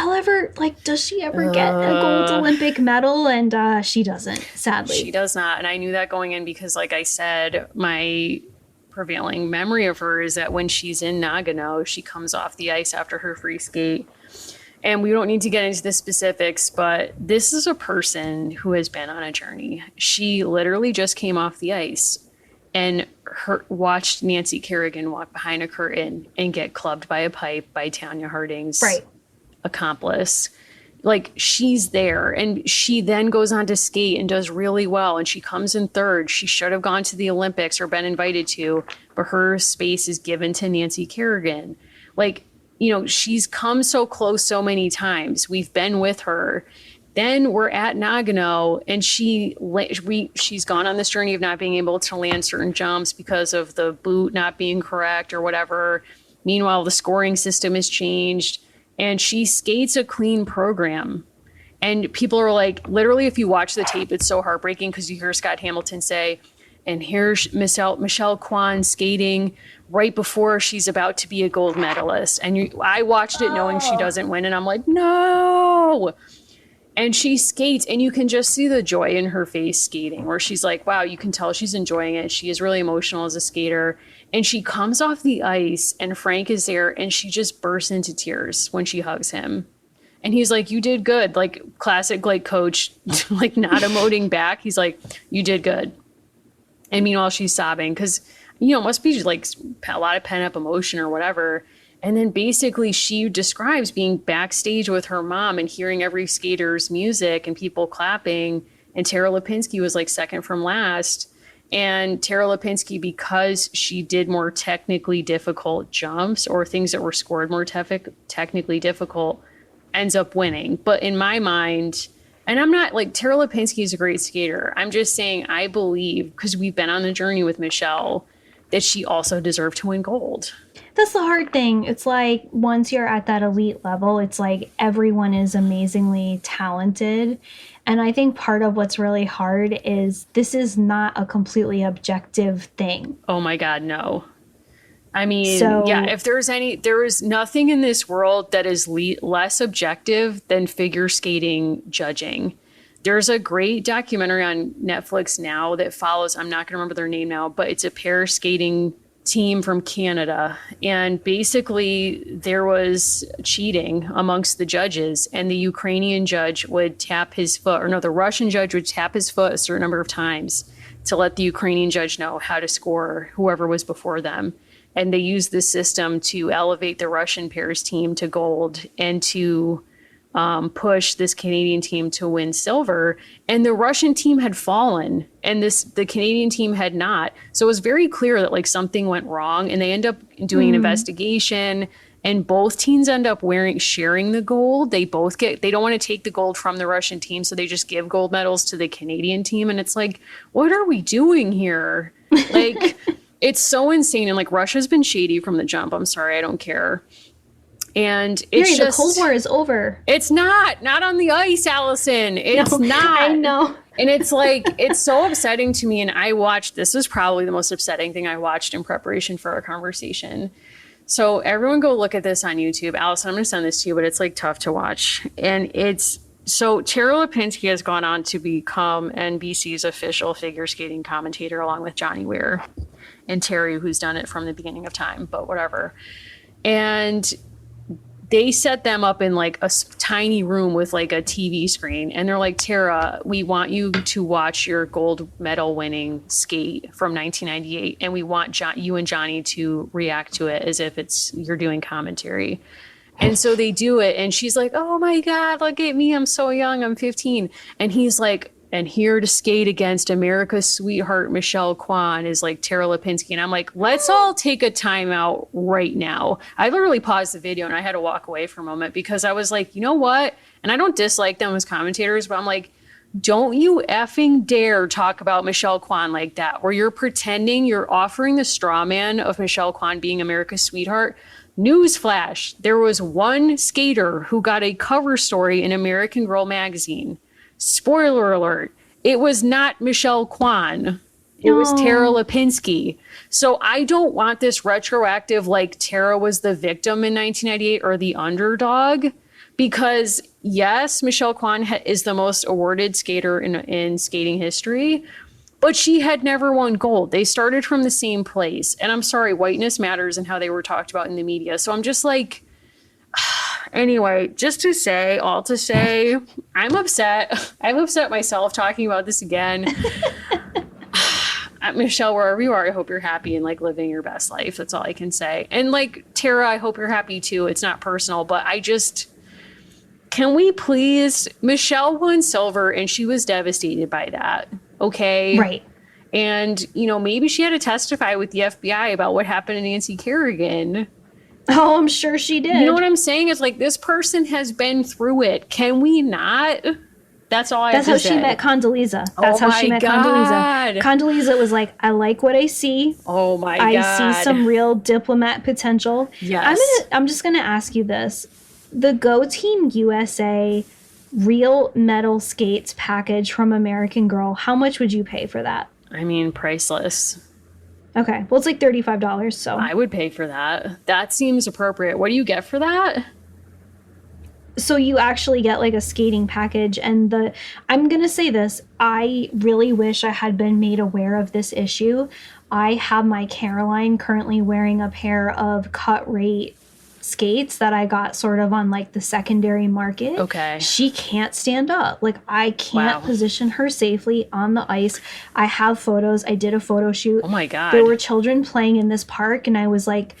ever get a gold Olympic medal? And she doesn't, sadly. She does not. And I knew that going in because, like I said, my prevailing memory of her is that when she's in Nagano, she comes off the ice after her free skate. And we don't need to get into the specifics, but this is a person who has been on a journey. She literally just came off the ice and watched Nancy Kerrigan walk behind a curtain and get clubbed by a pipe by Tanya Harding's accomplice. Like, she's there, and she then goes on to skate and does really well, and she comes in third. She should have gone to the Olympics or been invited to, but her space is given to Nancy Kerrigan. Like, she's come so close so many times. We've been with her. Then we're at Nagano, and she's gone on this journey of not being able to land certain jumps because of the boot not being correct or whatever. Meanwhile, the scoring system has changed, and she skates a clean program. And people are like, literally, if you watch the tape, it's so heartbreaking because you hear Scott Hamilton say, and here's Michelle Kwan skating right before she's about to be a gold medalist. And I watched it knowing she doesn't win, and I'm like, no. And she skates, and you can just see the joy in her face skating, where she's like, wow, you can tell she's enjoying it. She is really emotional as a skater. And she comes off the ice, and Frank is there, and she just bursts into tears when she hugs him. And he's like, you did good. Like, classic, like, coach, like, not emoting back. He's like, you did good. And meanwhile, she's sobbing because must be like a lot of pent up emotion or whatever. And then basically she describes being backstage with her mom and hearing every skater's music and people clapping. And Tara Lipinski was like second from last. And Tara Lipinski, because she did more technically difficult jumps or things that were scored more technically difficult, ends up winning. But in my mind, and I'm not like, Tara Lipinski is a great skater. I'm just saying, I believe, because we've been on the journey with Michelle, that she also deserved to win gold. That's the hard thing. It's like once you're at that elite level, it's like everyone is amazingly talented. And I think part of what's really hard is this is not a completely objective thing. Oh my God, no. I mean, yeah, if there is nothing in this world that is less objective than figure skating judging. There's a great documentary on Netflix now that follows, I'm not going to remember their name now, but it's a pair skating team from Canada. And basically there was cheating amongst the judges, and the Ukrainian judge would tap his foot, or no, the Russian judge would tap his foot a certain number of times to let the Ukrainian judge know how to score whoever was before them. And they used this system to elevate the Russian pairs team to gold and to push this Canadian team to win silver. And the Russian team had fallen and the Canadian team had not. So it was very clear that like something went wrong, and they end up doing an investigation, and both teams end up sharing the gold. They don't want to take the gold from the Russian team. So they just give gold medals to the Canadian team. And it's like, what are we doing here? Like, it's so insane. And like, Russia's been shady from the jump. I'm sorry, I don't care. And it's the Cold War is over. It's not on the ice, Allison. It's not. I know. And it's like, it's so upsetting to me. And this was probably the most upsetting thing I watched in preparation for our conversation. So everyone go look at this on YouTube. Allison, I'm going to send this to you, but it's like tough to watch. And so Tara Lipinski has gone on to become NBC's official figure skating commentator along with Johnny Weir and Terry, who's done it from the beginning of time, but whatever. And they set them up in like a tiny room with like a TV screen. And they're like, Tara, we want you to watch your gold medal winning skate from 1998. And we want you and Johnny to react to it as if you're doing commentary. And so they do it. And she's like, oh my God, look at me. I'm so young. I'm 15. And he's like, and here to skate against America's sweetheart, Michelle Kwan, is like Tara Lipinski. And I'm like, let's all take a time out right now. I literally paused the video and I had to walk away for a moment because I was like, you know what? And I don't dislike them as commentators, but I'm like, don't you effing dare talk about Michelle Kwan like that, where you're pretending you're offering the straw man of Michelle Kwan being America's sweetheart. Newsflash, there was one skater who got a cover story in American Girl magazine. Spoiler alert, it was not Michelle Kwan. It was Tara Lipinski. So I don't want this retroactive, like Tara was the victim in 1998 or the underdog, because yes, Michelle Kwan is the most awarded skater in skating history, but she had never won gold. They started from the same place. And I'm sorry, whiteness matters and how they were talked about in the media. So I'm just like, anyway, just to say, I'm upset. I'm upset myself talking about this again. Michelle, wherever you are, I hope you're happy and like living your best life. That's all I can say. And like, Tara, I hope you're happy too. It's not personal, but can we please, Michelle won silver and she was devastated by that. Okay. Right. And, maybe she had to testify with the FBI about what happened to Nancy Kerrigan. Oh, I'm sure she did. You know what I'm saying? It's like, this person has been through it. Can we not? That's all I have to say. That's how she met Condoleezza. That's how she met Condoleezza. Condoleezza was like, I like what I see. Oh my God. I see some real diplomat potential. Yes. I'm just going to ask you this. The Go Team USA real metal skates package from American Girl, how much would you pay for that? I mean, priceless. Okay. Well, it's like $35, so. I would pay for that. That seems appropriate. What do you get for that? So you actually get like a skating package, and I'm going to say this, I really wish I had been made aware of this issue. I have my Caroline currently wearing a pair of cut rate skates that I got sort of on like the secondary market. Okay. She can't stand up. Like I can't Wow. position her safely on the ice. I have photos. I did a photo shoot. Oh my God. There were children playing in this park and I was like,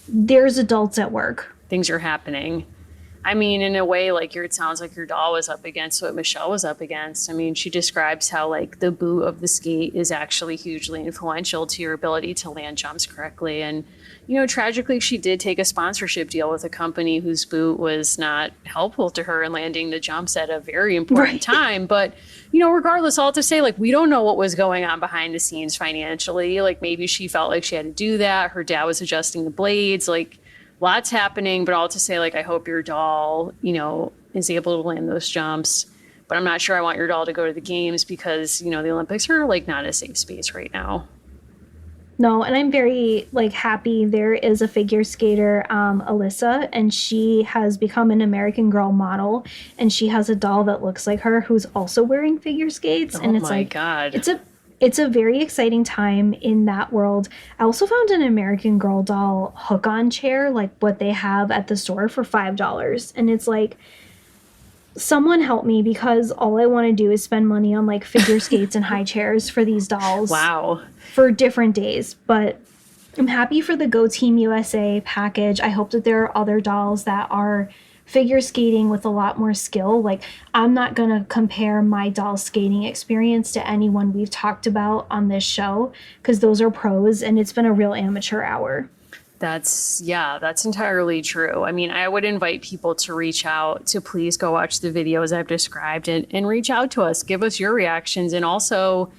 there's adults at work. Things are happening. I mean, in a way, like it sounds like your doll was up against what Michelle was up against. I mean, she describes how like the boot of the skate is actually hugely influential to your ability to land jumps correctly. And, you know, tragically, she did take a sponsorship deal with a company whose boot was not helpful to her in landing the jumps at a very important time. But, you know, regardless, all to say, like, we don't know what was going on behind the scenes financially. Like maybe she felt like she had to do that. Her dad was adjusting the blades. Like, lots happening, but all to say, like, I hope your doll, you know, is able to land those jumps. But I'm not sure I want your doll to go to the games because, you know, the Olympics are like not a safe space right now. No, and I'm very like happy. There is a figure skater, Alyssa, and she has become an American Girl model, and she has a doll that looks like her who's also wearing figure skates. And it's like, God. It's a very exciting time in that world. I also found an American Girl doll hook-on chair, like what they have at the store for $5. And it's like, someone help me because all I want to do is spend money on like figure skates and high chairs for these dolls. Wow. For different days. But I'm happy for the Go Team USA package. I hope that there are other dolls that are figure skating with a lot more skill. Like, I'm not going to compare my doll skating experience to anyone we've talked about on this show because those are pros and it's been a real amateur hour. That's entirely true. I mean, I would invite people to reach out, to please go watch the videos I've described and reach out to us, give us your reactions. And also,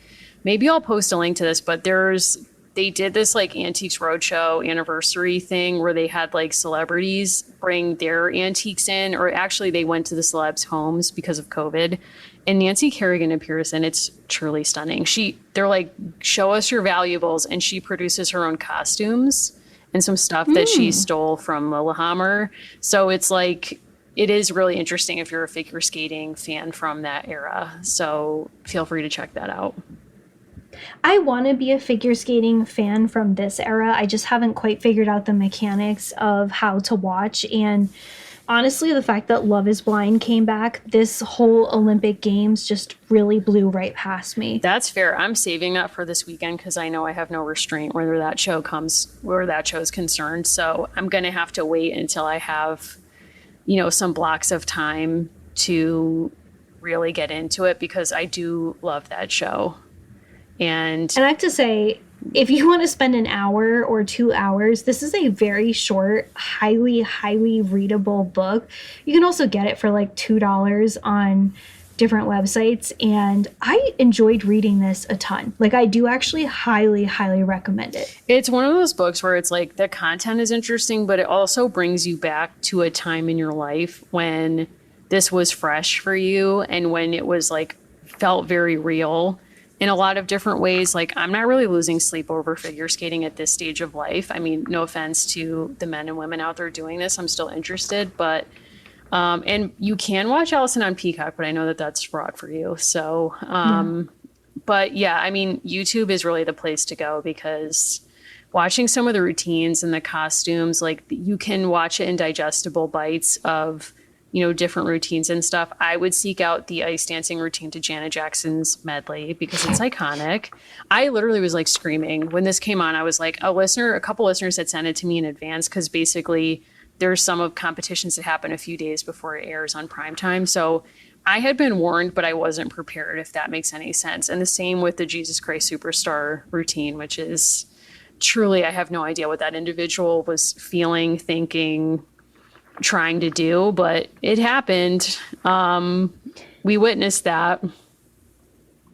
maybe I'll post a link to this, but they did this like Antiques Roadshow anniversary thing where they had like celebrities bring their antiques in, or actually they went to the celebs' homes because of COVID. And Nancy Kerrigan appears and it's truly stunning. They're like, show us your valuables. And she produces her own costumes and some stuff that she stole from Lillehammer. So it's like, it is really interesting if you're a figure skating fan from that era. So feel free to check that out. I want to be a figure skating fan from this era. I just haven't quite figured out the mechanics of how to watch. And honestly, the fact that Love is Blind came back, this whole Olympic Games just really blew right past me. That's fair. I'm saving that for this weekend because I know I have no restraint where that show is concerned. So I'm going to have to wait until I have, you know, some blocks of time to really get into it because I do love that show. And I have to say, if you want to spend an hour or 2 hours, this is a very short, highly, highly readable book. You can also get it for like $2 on different websites. And I enjoyed reading this a ton. Like, I do actually highly, highly recommend it. It's one of those books where it's like the content is interesting, but it also brings you back to a time in your life when this was fresh for you and when it was like felt very real in a lot of different ways. Like, I'm not really losing sleep over figure skating at this stage of life. I mean, no offense to the men and women out there doing this. I'm still interested, but, and you can watch Allison on Peacock, but I know that that's fraught for you. So, but yeah, I mean, YouTube is really the place to go because watching some of the routines and the costumes, like you can watch it in digestible bites of, you know, different routines and stuff. I would seek out the ice dancing routine to Janet Jackson's medley because it's iconic. I literally was like screaming when this came on. I was like, a couple listeners had sent it to me in advance because basically there's some of competitions that happen a few days before it airs on primetime. So I had been warned, but I wasn't prepared, if that makes any sense. And the same with the Jesus Christ Superstar routine, which is truly, I have no idea what that individual was feeling, thinking, trying to do, but it happened. We witnessed that.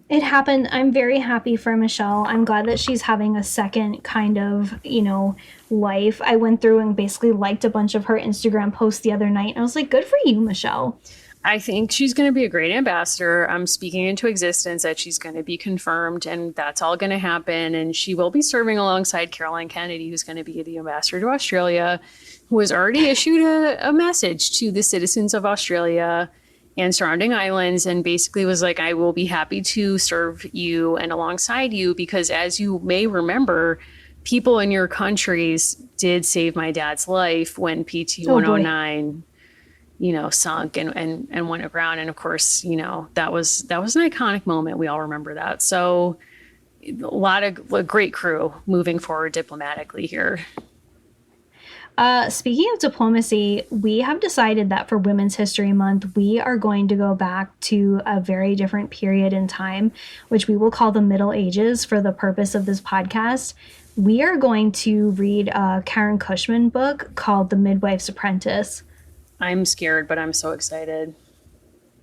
It happened. I'm very happy for Michelle. I'm glad that she's having a second kind of, you know, life. I went through and basically liked a bunch of her Instagram posts the other night. And I was like, good for you, Michelle. I think she's going to be a great ambassador. I'm speaking into existence that she's going to be confirmed and that's all going to happen. And she will be serving alongside Caroline Kennedy, who's going to be the ambassador to Australia, who has already issued a message to the citizens of Australia and surrounding islands and basically was like, I will be happy to serve you and alongside you because as you may remember, people in your countries did save my dad's life when PT Oh boy. 109, sunk and went aground. And of course, that was an iconic moment. We all remember that. So a great crew moving forward diplomatically here. Speaking of diplomacy, we have decided that for Women's History Month, we are going to go back to a very different period in time, which we will call the Middle Ages for the purpose of this podcast. We are going to read a Karen Cushman book called The Midwife's Apprentice. I'm scared, but I'm so excited.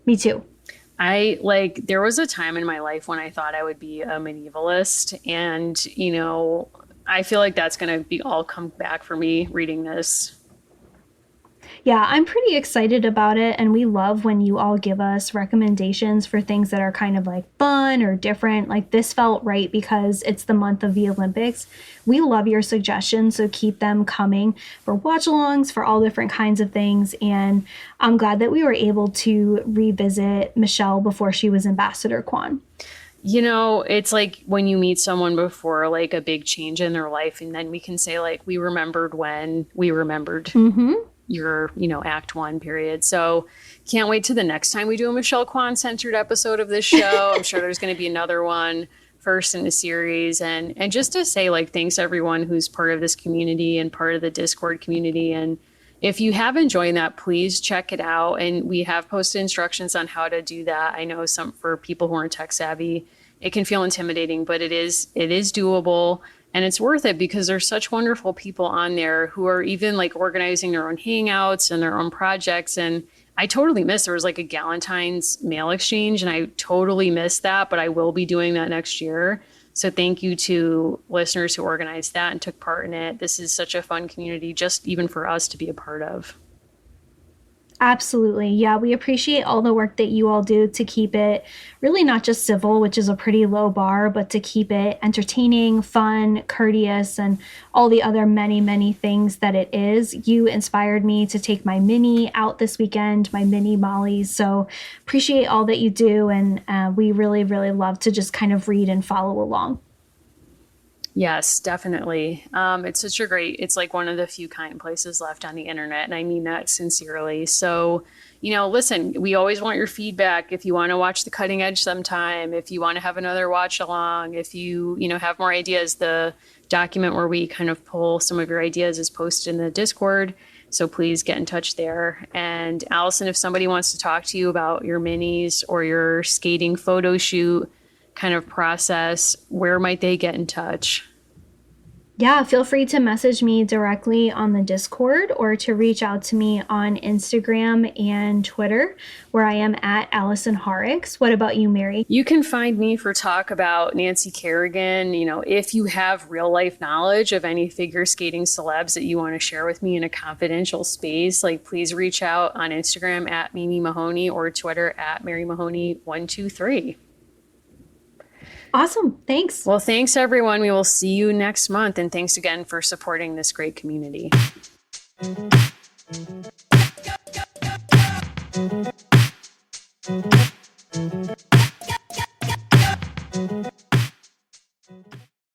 Me too. There was a time in my life when I thought I would be a medievalist, and, I feel like that's going to be all come back for me reading this. Yeah, I'm pretty excited about it. And we love when you all give us recommendations for things that are kind of like fun or different. Like this felt right because it's the month of the Olympics. We love your suggestions, so keep them coming for watch alongs, for all different kinds of things. And I'm glad that we were able to revisit Michelle before she was Ambassador Kwan. It's like when you meet someone before like a big change in their life, and then we can say like, we remembered when we remembered your, Act One period. So can't wait to the next time we do a Michelle Kwan centered episode of this show. I'm sure there's going to be another one first in the series. And just to say like, thanks everyone who's part of this community and part of the Discord community. And if you haven't joined that, please check it out. And we have posted instructions on how to do that. I know for people who aren't tech savvy, it can feel intimidating, but it is doable, and it's worth it because there's such wonderful people on there who are even like organizing their own hangouts and their own projects. And I totally missed, there was like a Galentine's mail exchange, and I totally missed that, but I will be doing that next year. So thank you to listeners who organized that and took part in it. This is such a fun community, just even for us to be a part of. Absolutely. Yeah, we appreciate all the work that you all do to keep it really not just civil, which is a pretty low bar, but to keep it entertaining, fun, courteous, and all the other many, many things that it is. You inspired me to take my mini out this weekend, my mini Molly's. So appreciate all that you do. And we really, really love to just kind of read and follow along. Yes, definitely. It's like one of the few kind places left on the internet. And I mean that sincerely. So, listen, we always want your feedback. If you want to watch The Cutting Edge sometime, if you want to have another watch along, if you, have more ideas, the document where we kind of pull some of your ideas is posted in the Discord. So please get in touch there. And Allison, if somebody wants to talk to you about your minis or your skating photo shoot kind of process, where might they get in touch? Yeah, feel free to message me directly on the Discord or to reach out to me on Instagram and Twitter, where I am at Allison Horrocks. What about you, Mary? You can find me for talk about Nancy Kerrigan. If you have real life knowledge of any figure skating celebs that you want to share with me in a confidential space, please reach out on Instagram at Mimi Mahoney or Twitter at Mary Mahoney 123. Awesome. Thanks. Well, thanks, everyone. We will see you next month. And thanks again for supporting this great community.